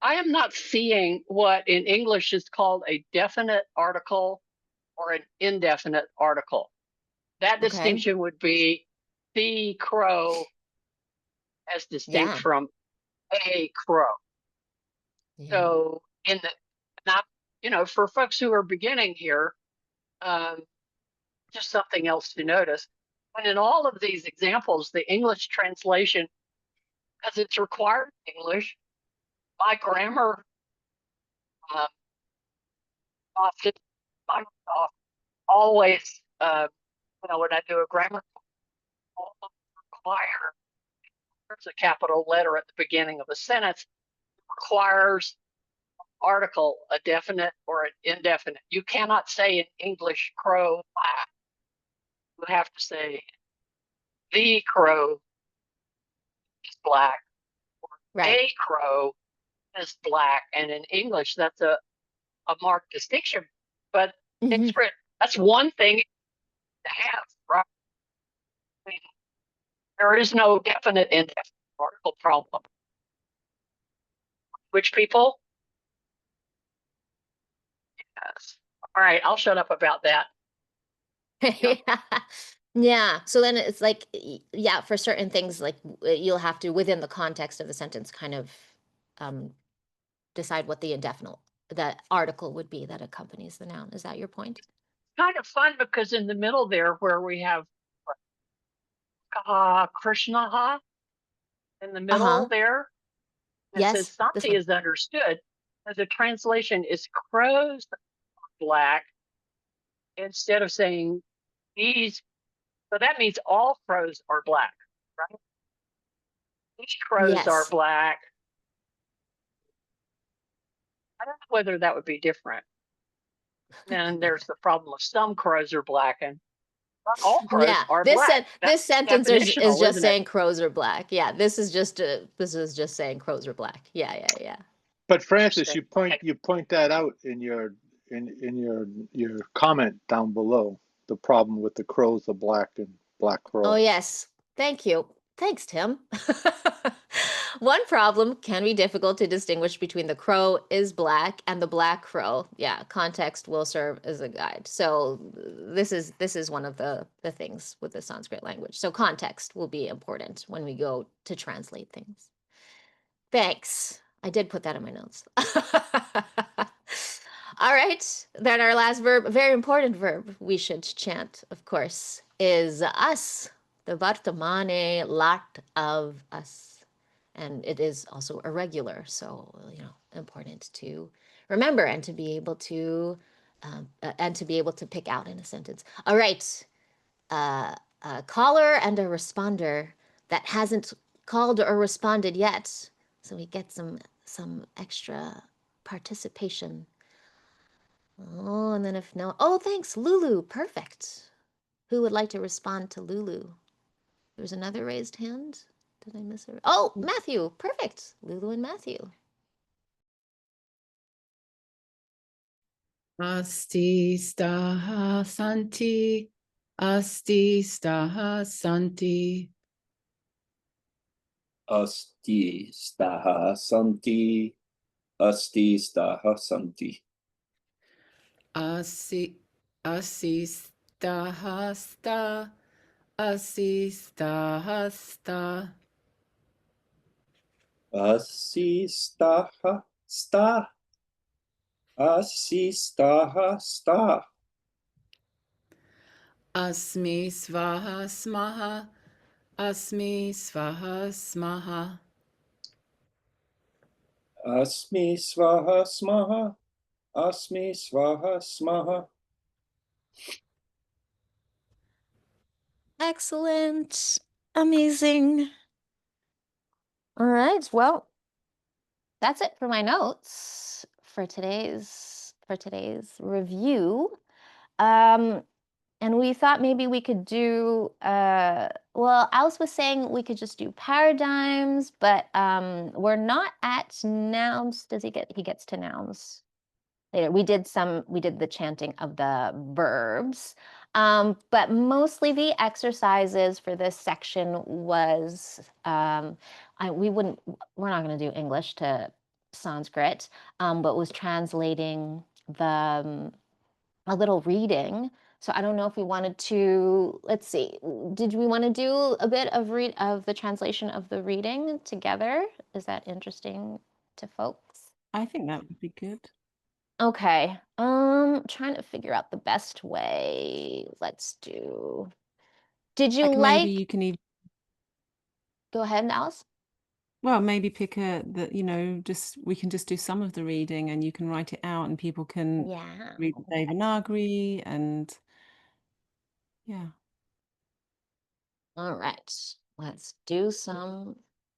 am not seeing what in English is called a definite article or an indefinite article. That Okay. distinction would be the crow as distinct Yeah. from a crow. Yeah. So now, for folks who are beginning here, just something else to notice. And in all of these examples, the English translation, as it's required in English, my grammar often always, when I do a grammar, require there's a capital letter at the beginning of a sentence, requires article, a definite or an indefinite. You cannot say in English crow black. You have to say the crow is black, or Right. a crow is black. And in English, that's a marked distinction. But Mhm. that's one thing to have, right? I mean, there is no definite indefinite article problem. Which people? Yes. All right, I'll shut up about that. Yeah. So then it's like, yeah, for certain things, like you'll have to, within the context of the sentence, kind of decide what the indefinite, that article would be that accompanies the noun. Is that your point? Kind of fun because in the middle there where we have Krishna in the middle there, it Yes, says this Santi one. is understood. The translation is crows black instead of saying these. So that means all crows are black, right? These crows are Yes. black. I don't know whether that would be different. Then there's the problem of some crows are black and not all crows Yeah, are this black. this sentence is Definitional, just isn't it? saying crows are black. Yeah, this is just saying crows are black. Yeah. But Francis, Interesting. you point that out in your comment down below. The problem with the crows, the black and black crow. Oh yes, thank you. Thanks, Tim. One problem can be difficult to distinguish between the crow is black and the black crow. Yeah, context will serve as a guide. So this is one of the things with the Sanskrit language. So context will be important when we go to translate things. Thanks. I did put that in my notes. All right. Then our last verb, a very important verb we should chant, of course, is us, the Vartamane lot of us. And it is also irregular, so important to remember and to be able to pick out in a sentence. All right, a caller and a responder that hasn't called or responded yet, so we get some extra participation. Oh, and then if no, oh, thanks, Lulu, perfect. Who would like to respond to Lulu? There's another raised hand. Did I miss her? Oh, Matthew. Perfect. Lulu and Matthew. Asti staha santi. Asti staha santi. Asti staha santi. Asti staha santi. Asi staha sta. Asi staha sta. Asi staha sta. Asi staha sta. Asmi svaha smaha. Asmi svaha smaha. Asmi svaha smaha. Asmi svaha smaha. Excellent. Amazing. All right. Well, that's it for my notes for today's review. And we thought maybe we could do, well, Alice was saying we could just do paradigms, but we're not at nouns. He gets to nouns later. We did the chanting of the verbs. But mostly the exercises for this section was, we're not going to do English to Sanskrit, but was translating a little reading. So I don't know if we wanted to, let's see, did we want to do a bit of the translation of the reading together? Is that interesting to folks? I think that would be good. Okay, trying to figure out the best way. Let's do, did you like? Maybe you can even, go ahead, Alice. well, maybe pick we can just do some of the reading and you can write it out and people can read the Devanagari and yeah. All right, let's do some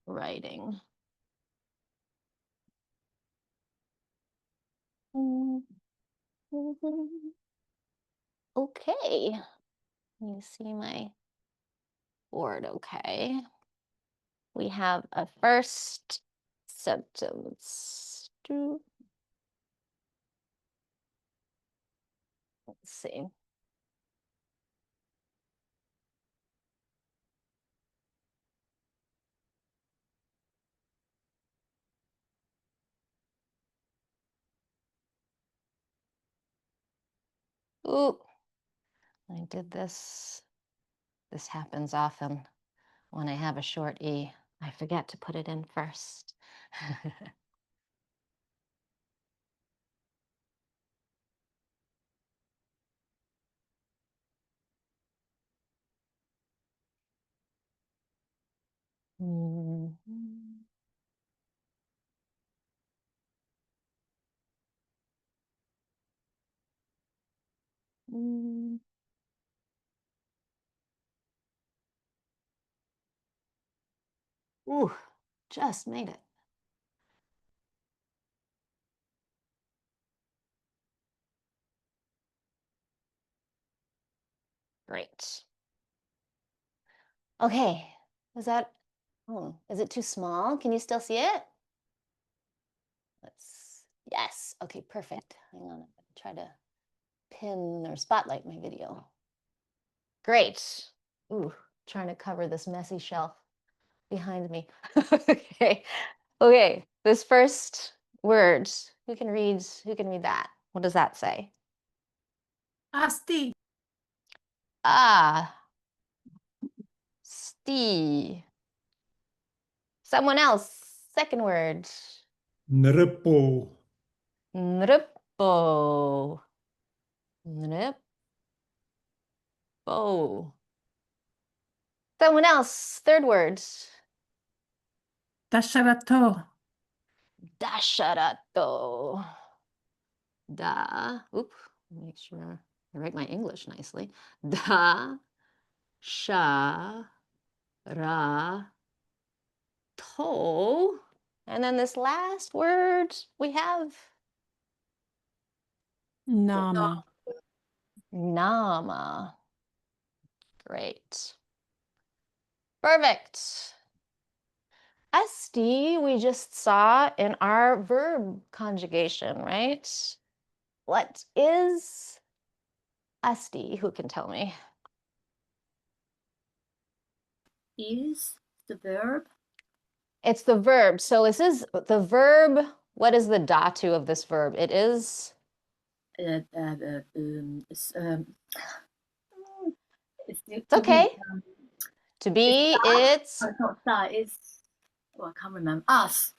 writing. Okay, you see my board, okay. We have a first sentence. Let's see. Ooh, I did this. This happens often when I have a short E. I forget to put it in first. Ooh, just made it. Great. Okay, is it too small? Can you still see it? Yes, okay, perfect. Hang on, I'm gonna try to pin or spotlight my video. Great. Ooh, trying to cover this messy shelf behind me. Okay, this first word, who can read that? What does that say? Asti. Sti. Someone else, second word. Nripo. Nripo. Nripo. Someone else, third word. Dasharato. Dasharato. Make sure I write my English nicely. Da, sha, ra, to. And then this last word we have. Nama. Nama. Great. Perfect. Esti, we just saw in our verb conjugation, right? What is esti? Who can tell me? Is the verb? It's the verb. So this is the verb. What is the dhatu of this verb? It is? It's okay. To be, it's? It's not that, it's, I can't remember. Us.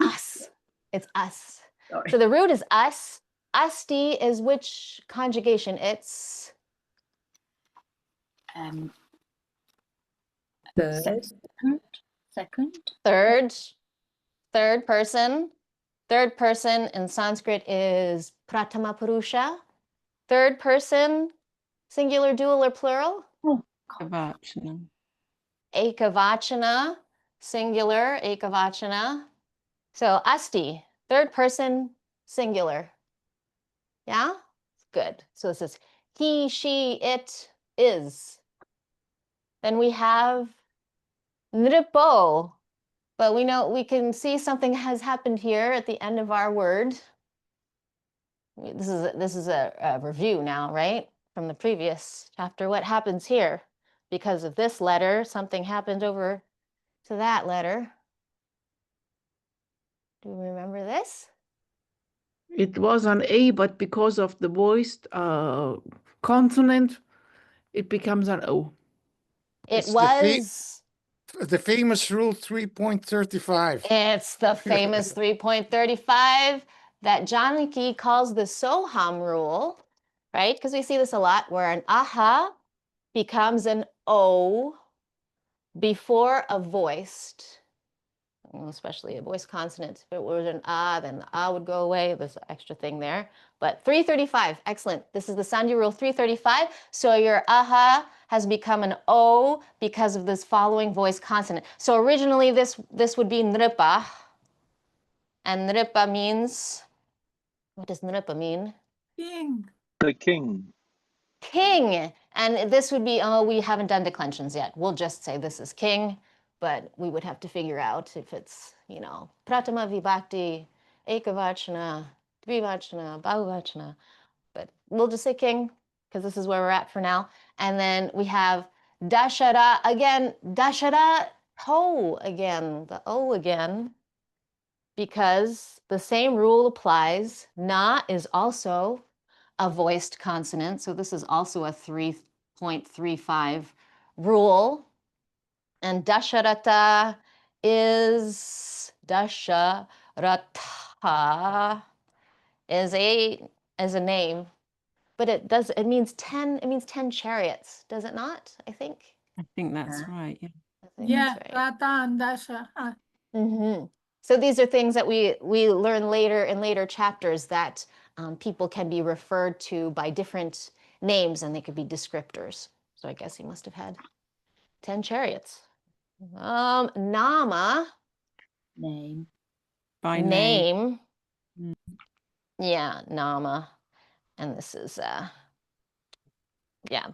Us. It's us. Sorry. So the root is us. Asti is which conjugation? It's? Second. Third person. Third person in Sanskrit is pratama purusha. Third person, singular, dual, or plural? Ekavachana. Ekavachana, singular, ekavachana. So asti, third person, singular. Yeah? Good. So this is he, she, it, is. Then we have nripo. But we can see something has happened here at the end of our word. This is a review now, right? from the previous chapter. What happens here? Because of this letter, something happened over to that letter. Do you remember this? It was an A, but because of the voiced consonant, it becomes an O. It It's was. the famous rule 3.35. It's the famous 3.35 that Janaki calls the Soham rule, right? Because we see this a lot where an aha becomes an O before a voiced, especially a voiced consonant. If it was an ah, then the ah would go away. There's an extra thing there. But 335, excellent. This is the Sandhi rule 335. So your aha has become an O because of this following voiced consonant. So originally this would be nripa. And nripa means, what does nripa mean? King. The king. King. And this would be, oh, we haven't done declensions yet. We'll just say this is king, but we would have to figure out if it's, you know, pratama vibhakti, ekavachana, dvivachana, bahuvachana. But we'll just say king, because this is where we're at for now. And then we have dashara again, dashara ho again, the O again, because the same rule applies. Na is also a voiced consonant, so this is also a 3.35 rule. And dasharata is a name, but it means 10 chariots, does it not? I think that's right. Yeah. Yeah, that's right. Rata and Dasha. So these are things that we learn later in later chapters that people can be referred to by different names, and they could be descriptors. So I guess he must have had 10 chariots. Nama. Name. By name. Yeah, Nama. And this is,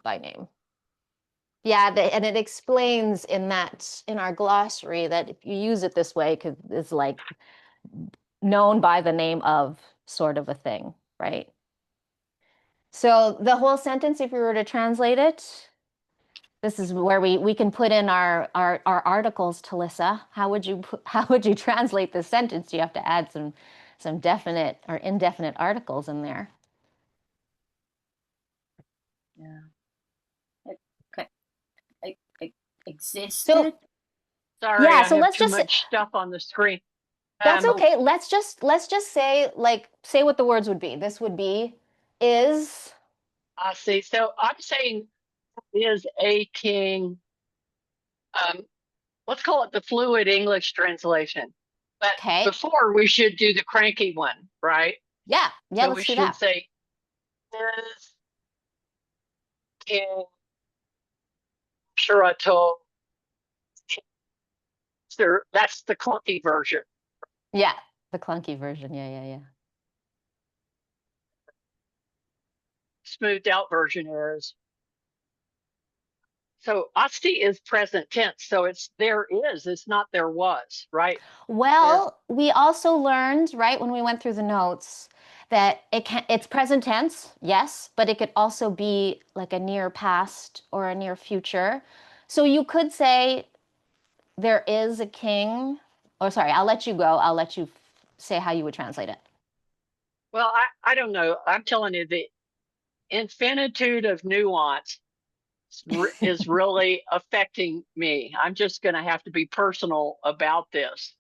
by name. Yeah, and it explains in our glossary that if you use it this way, because it's like known by the name of sort of a thing, right? So the whole sentence, if we were to translate it, this is where we can put in our articles, Talissa. How would you translate this sentence? You have to add some definite or indefinite articles in there. Yeah. Existed. So, Sorry, yeah, I so have let's too just much stuff on the screen. That's okay. Let's just say what the words would be. This would be is. I see. So I'm saying is a king. Let's call it the fluid English translation. But before we should do the cranky one, right? Yeah, so let's we do should that. say is king Shurato. That's the clunky version. Yeah, the clunky version. Yeah. Smoothed out version is. So asti is present tense. So it's there is, it's not there was, right? Well, we also learned, right, when we went through the notes, that it's present tense, yes, but it could also be like a near past or a near future. So you could say there is a king, or sorry, I'll let you go. I'll let you say how you would translate it. Well, I don't know. I'm telling you, the infinitude of nuance is really affecting me. I'm just going to have to be personal about this,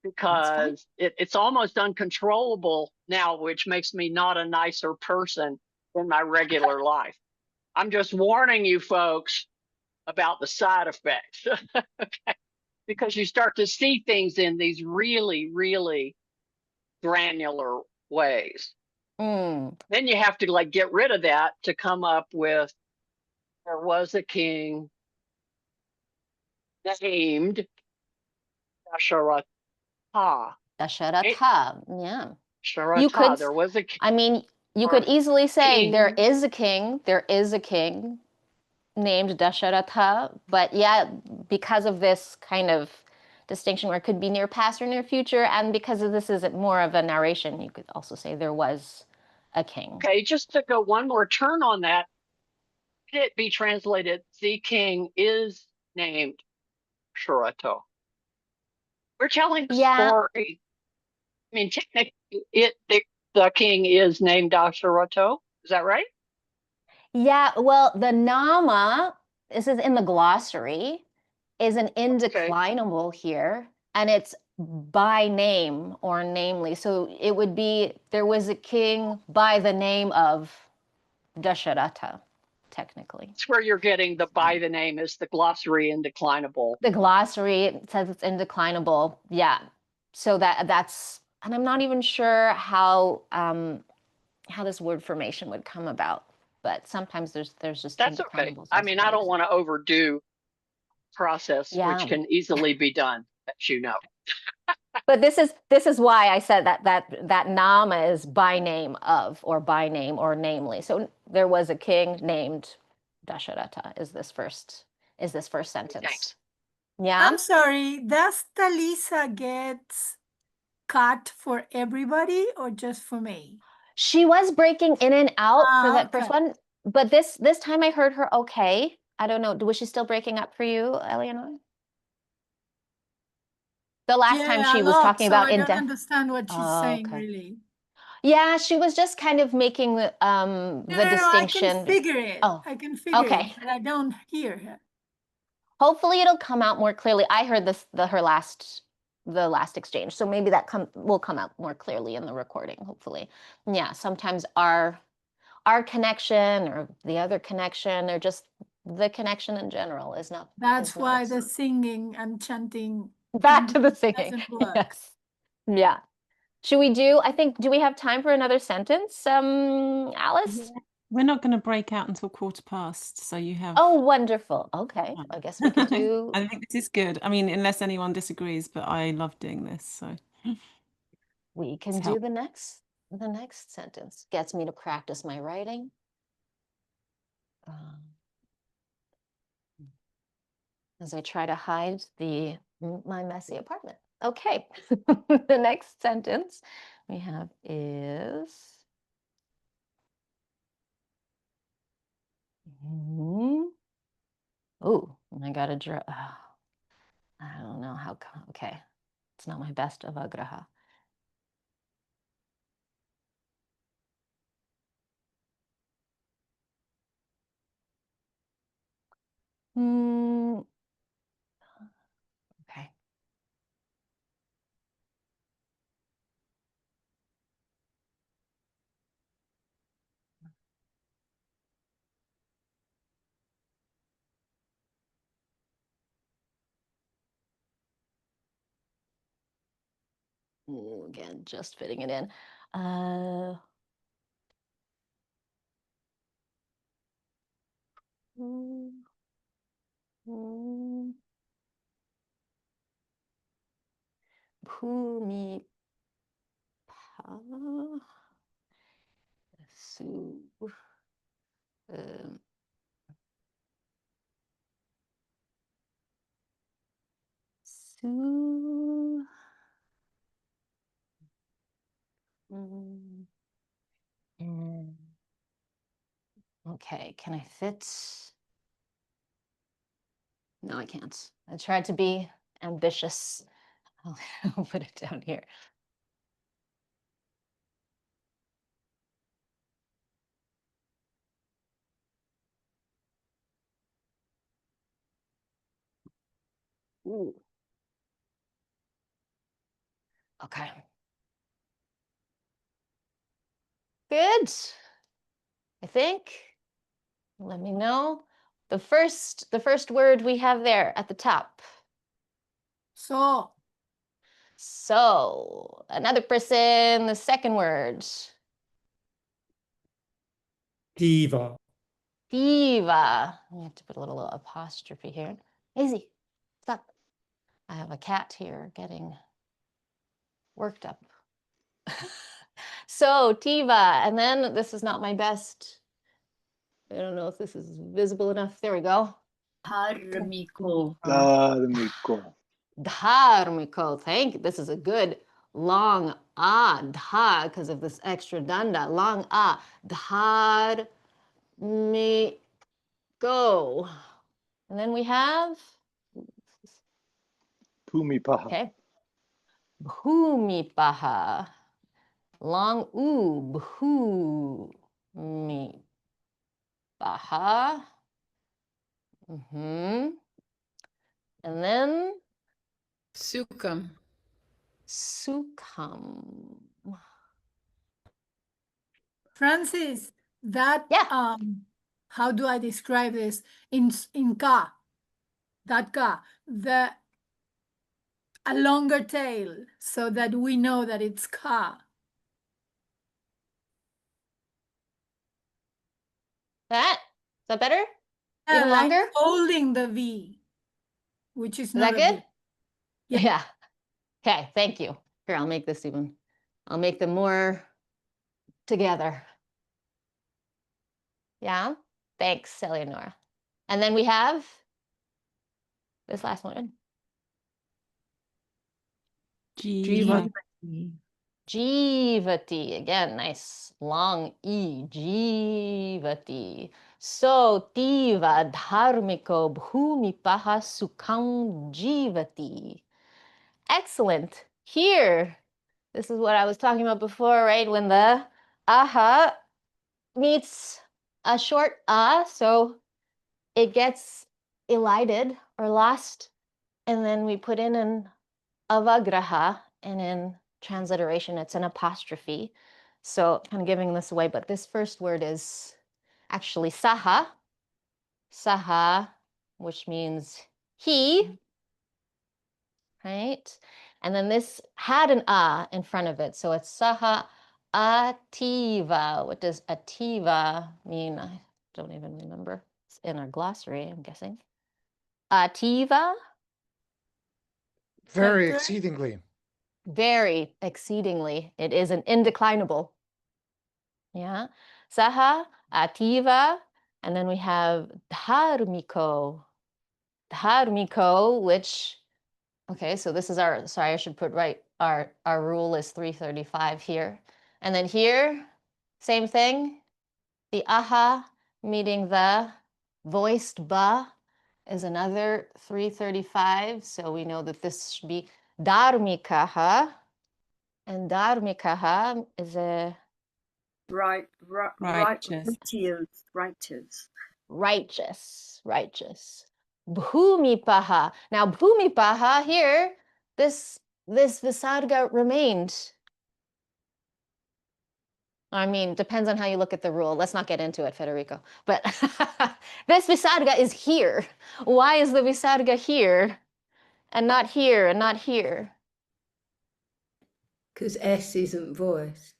because it's almost uncontrollable now, which makes me not a nicer person in my regular life. I'm just warning you folks about the side effects. Okay? Because you start to see things in these really, really granular ways. Then you have to get rid of that to come up with there was a king named Dasharatha. Dasharatha, yeah. You could. There was a king. I mean, you could easily say there is a king named Dasharatha, but yeah, because of this kind of distinction where it could be near past or near future, and because of this is more of a narration, you could also say there was a king. Okay, just to go one more turn on that, could it be translated, the king is named Shurato? We're telling a story. I mean, technically, the king is named Ashurato. Is that right? Yeah, well, the nama, this is in the glossary, is an indeclinable here, and it's by name or namely. So it would be, there was a king by the name of Dasharatha, technically. That's where you're getting the by the name is the glossary indeclinable. The glossary says it's indeclinable. Yeah. So that's, and I'm not even sure how this word formation would come about, but sometimes there's just that's okay. I mean, I don't want to overdo process, which can easily be done, as you know. But this is why I said that nama is by name of, or by name or namely. So there was a king named Dasharatha. Is this first sentence? Thanks. Yeah. I'm sorry. Does Talisa get cut for everybody or just for me? She was breaking in and out for that first one, but this time I heard her okay. I don't know. Was she still breaking up for you, Eleanor? The last time she was talking about I don't understand what she's saying really. Yeah, she was just kind of making the distinction. I can figure it. I can figure it, but I don't hear her. Hopefully it'll come out more clearly. I heard the last exchange, so maybe that will come out more clearly in the recording, hopefully. Yeah, sometimes our connection or the other connection, or just the connection in general is not. That's why the singing and chanting back to the singing doesn't work. Yes. Yeah. Should we do, do we have time for another sentence, Alice? Yeah. We're not going to break out until 15:15, so you have. Oh, wonderful. Okay, I guess we could do. I think this is good. I mean, unless anyone disagrees, but I love doing this, so. We can do the next sentence. Gets me to practice my writing. As I try to hide my messy apartment. Okay, the next sentence we have is. Oh, I gotta draw. I don't know how. Okay, it's not my best of agraha. Okay. Ooh, again, just fitting it in. Bhumi pa su su okay, can I fit? No, I can't. I tried to be ambitious. I'll put it down here. Ooh. Okay. Good. I think. Let me know. The first word we have there at the top. So. So, another person, the second word. Diva. Diva. I have to put a little apostrophe here. Easy. Stop. I have a cat here getting worked up. So, Tiva, and then this is not my best. I don't know if this is visible enough. There we go. Dharmiko. Dharmiko. Dharmiko. Thank you. This is a good long dha, because of this extra danda, long dhar mi go. And then we have, Bhumipaha. okay, bhumipaha, long bhumipaha. And then Sukham. sukham. Francis, that Yeah. How do I describe this in ka? That ka, a longer tail, so that we know that it's ka. Is that better? Yeah, Even like longer? holding the V, which is Is not that a good? V. Yeah. Okay, thank you. Here, I'll make this even. I'll make them more together. Yeah. Thanks, Eleonora. And then we have this last one. Jiva. Jivati. Again, nice long E. Jivati. So tiva dharmiko bhumipaha sukham jivati. Excellent. Here, this is what I was talking about before, right? When the aha meets a short so it gets elided or lost, and then we put in an avagraha, and in transliteration, it's an apostrophe. So kind of giving this away, but this first word is actually saha, which means he, right? And then this had an in front of it, so it's saha ativa. What does ativa mean? I don't even remember. It's in our glossary, I'm guessing. Ativa? Very exceedingly. Very exceedingly. It is an indeclinable. Yeah. Saha, ativa, and then we have dharmiko. Dharmiko, which, okay, so this is our, sorry, I should put right, our rule is 335 here. And then here, same thing. The aha meeting the voiced ba is another 335. So we know that this should be dharmikaha. And dharmikaha is a Righteous. righteous. Bhumipaha. Now bhumipaha here, this visarga remained. I mean, depends on how you look at the rule. Let's not get into it, Federico. But this visarga is here. Why is the visarga here and not here and not here? Because S isn't voiced.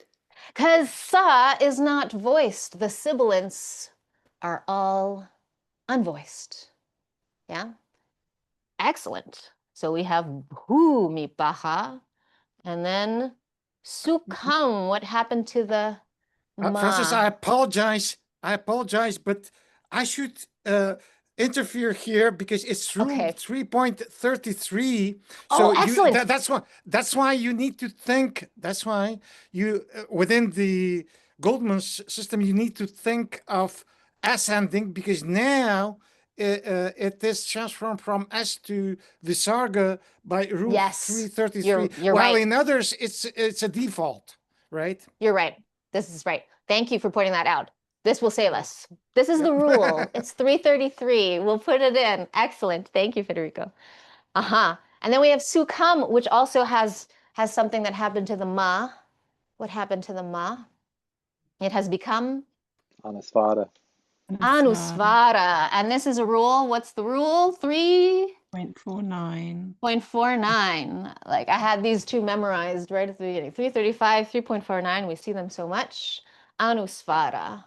Because sa is not voiced. The sibilants are all unvoiced. Yeah? Excellent. So we have bhumipaha, and then sukham. What happened to the ma? Francis, I apologize, but I should interfere here because it's rule 3.33. So excellent. that's why you need to think. That's why you within the Goldman system you need to think of ascending, because now it is transformed from S to Visarga by rule 333. You're while right. in others it's a default, right? You're right. This is right. Thank you for pointing that out. This will save us. This is the rule. It's 333. We'll put it in. Excellent. Thank you, Federico. And then we have sukham, which also has something that happened to the ma. What happened to the ma? It has become Anusvara. Anusvara. And this is a rule. What's the rule? 3.49. 3.49. Like I had these two memorized right at the beginning. 335, 3.49. We see them so much. Anusvara.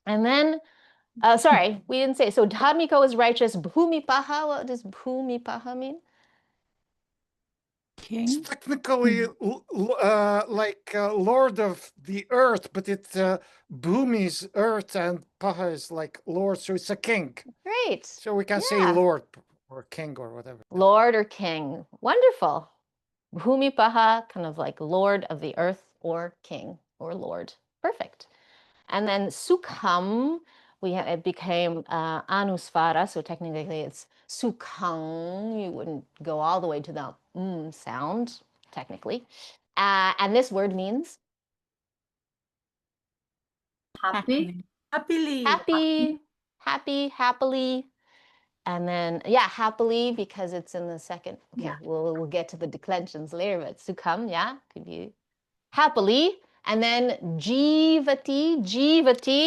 And then, sorry, we didn't say. So dharmiko is righteous. Bhumipaha. What does bhumipaha mean? King. It's technically like Lord of the Earth, but it Bhumi is Earth and Paha is like Lord, so it's a king. Great. So we can say Lord or King or whatever. Lord or King. Wonderful. Bhumipaha, kind of like lord of the earth or king or lord. Perfect. And then Sukham, it became Anusvara, so technically it's Sukhang. You wouldn't go all the way to the sound, technically. And this word means? Happy. Happily. Happy, happily. And then, yeah, happily, because it's in the second. Okay, Yeah. we'll get to the declensions later, but Sukham, yeah, could be happily. And then Jivati,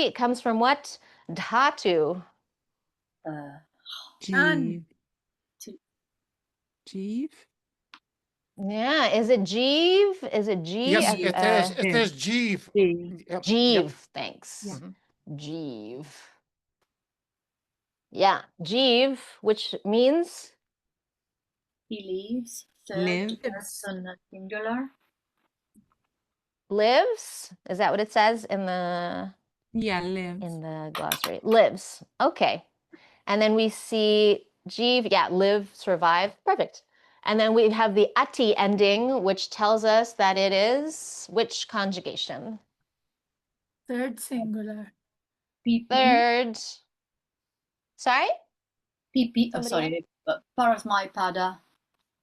it comes from what? Dhatu. And Jeev? Yeah, is it Jeev? Is it G? Yes, it is. It is Jeev. Yep. Jeev, thanks. Yeah. Jeev. Yeah, Jeev, which means? He leaves. Third Lives. person singular. Lives? Is that what it says in the glossary? Lives. Okay. And then we see Jeev, yeah, live, survive. Perfect. And then we have the ati ending, which tells us that it is which conjugation? Third singular. Third. Sorry? PP. Oh, Somebody sorry. Parasmaipada.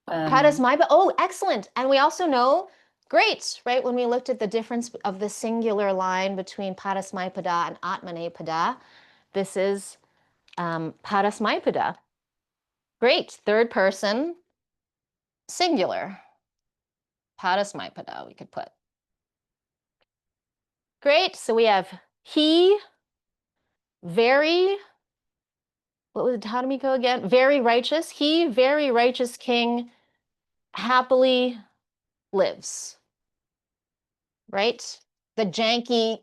Parasmaipada. Oh, excellent. And we also know, great, right? When we looked at the difference of the singular line between Parasmaipada and Atmanepada, this is Parasmaipada. Great. Third person, singular. Parasmaipada, we could put. Great. So we have he, very, what was it, how do we go again? Very righteous. He, very righteous king, happily lives. Right? The janky,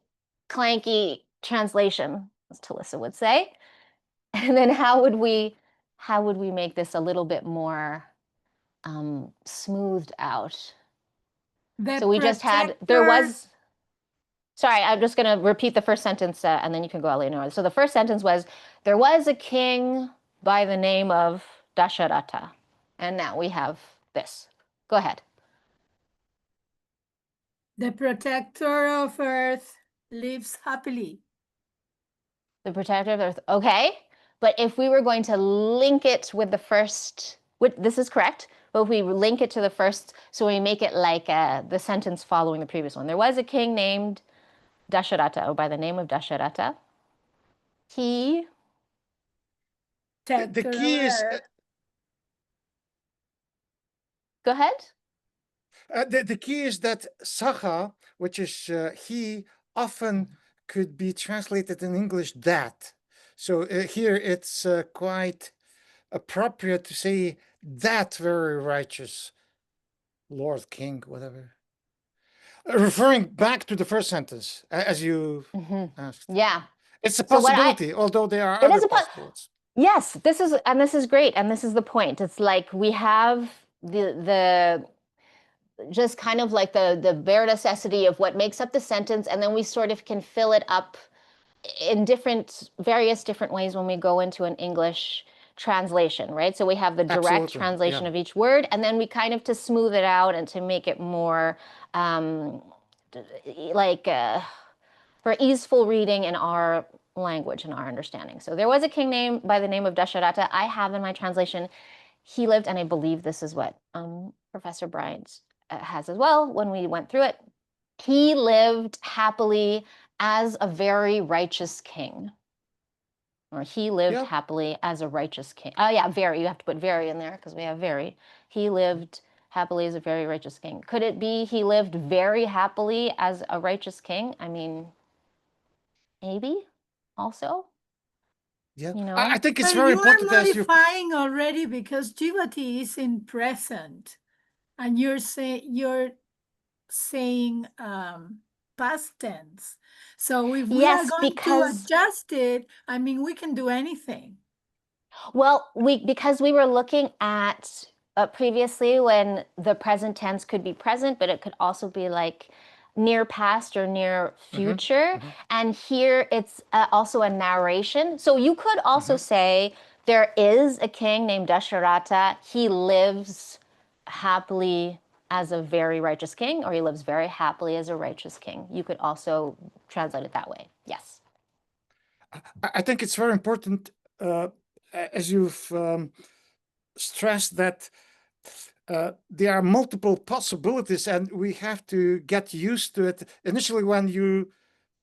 clanky translation, as Talissa would say. And then how would we make this a little bit more smoothed out? So we just had, there was, sorry, I'm just going to repeat the first sentence and then you can go out later. So the first sentence was, there was a king by the name of Dasharatha. And now we have this. Go ahead. The protector of earth lives happily. The protector of the earth. Okay. But if we were going to link it with the first, this is correct, but if we link it to the first, so we make it like the sentence following the previous one. There was a king named Dasharatha, or by the name of Dasharatha. He. The key is. Go ahead. The key is that Saṅga, which is he, often could be translated in English that. So here it's quite appropriate to say that very righteous Lord King, whatever. Referring back to the first sentence, as you asked. Yeah. It's a possibility, although there are other possibilities. Yes, this is great, and this is the point. It's like we have the just kind of like the bare necessity of what makes up the sentence, and then we sort of can fill it up in various different ways when we go into an English translation, right? So we have the direct translation of each word, and then we kind of, to smooth it out and to make it more for easeful reading in our language and our understanding. So there was a king named by the name of Dasharatha. I have in my translation, he lived, and I believe this is what Professor Bryant has as well when we went through it. He lived happily as a very righteous king. Or he lived happily as a righteous king. Oh yeah, very, you have to put very in there because we have very. He lived happily as a very righteous king. Could it be he lived very happily as a righteous king? I mean, maybe also. Yeah, you know? I think it's But very you important are as you. modifying already because Jivati is in present, and you're saying past tense. So if we are going to adjust it, I mean, we can do anything. Well, because we were looking at previously when the present tense could be present, but it could also be like near past or near future. And here it's also a narration. So you could also say there is a king named Dasharatha. He lives happily as a very righteous king, or he lives very happily as a righteous king. You could also translate it that way. Yes. I think it's very important, as you've stressed, that there are multiple possibilities and we have to get used to it. Initially, when you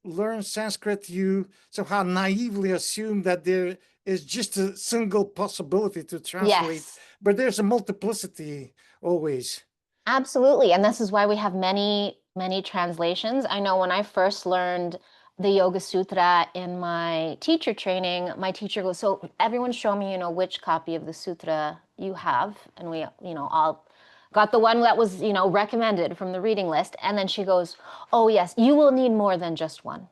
learn Sanskrit, you somehow naively assume that there is just a single possibility to translate, Yes. but there's a multiplicity always. Absolutely. And this is why we have many, many translations. I know when I first learned the Yoga Sutra in my teacher training, my teacher goes, so everyone show me, you know, which copy of the sutra you have. And we, you know, all got the one that was, you know, recommended from the reading list. And then she goes, oh yes, you will need more than just one.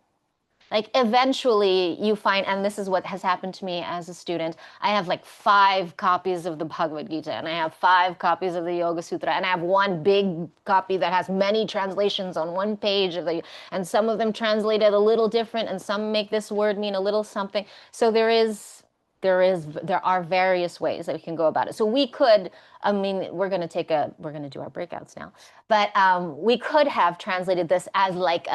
Like eventually you find, and this is what has happened to me as a student, I have like 5 copies of the Bhagavad Gita, and I have 5 copies of the Yoga Sutra, and I have one big copy that has many translations on one page of the, and some of them translated a little different, and some make this word mean a little something. So there are various ways that we can go about it. So we could, I mean, we're going to do our breakouts now, but we could have translated this as like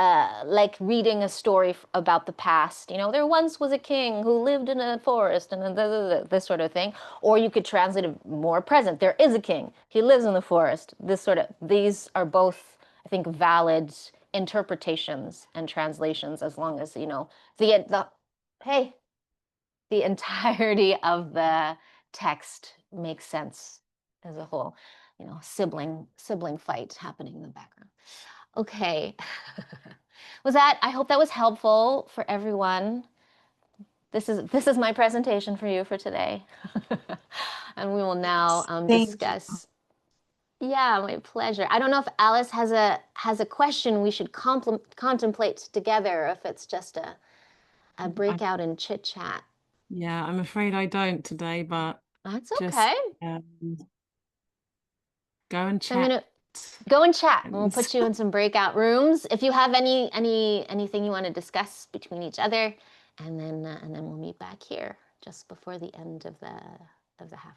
reading a story about the past. You know, there once was a king who lived in a forest, and this sort of thing. Or you could translate it more present. There is a king. He lives in the forest. These are both, I think, valid interpretations and translations, as long as, you know, the entirety of the text makes sense as a whole. You know, sibling fight happening in the background. Okay. I hope that was helpful for everyone. This is my presentation for you for today. And we will now discuss. Yeah, my pleasure. I don't know if Alice has a question we should contemplate together, if it's just a breakout and chit chat. Yeah, I'm afraid I don't today, but that's just, okay. Go and So chat. I'm gonna go and chat, and we'll put you in some breakout rooms. If you have anything you want to discuss between each other, and then we'll meet back here just before the end of the half hour.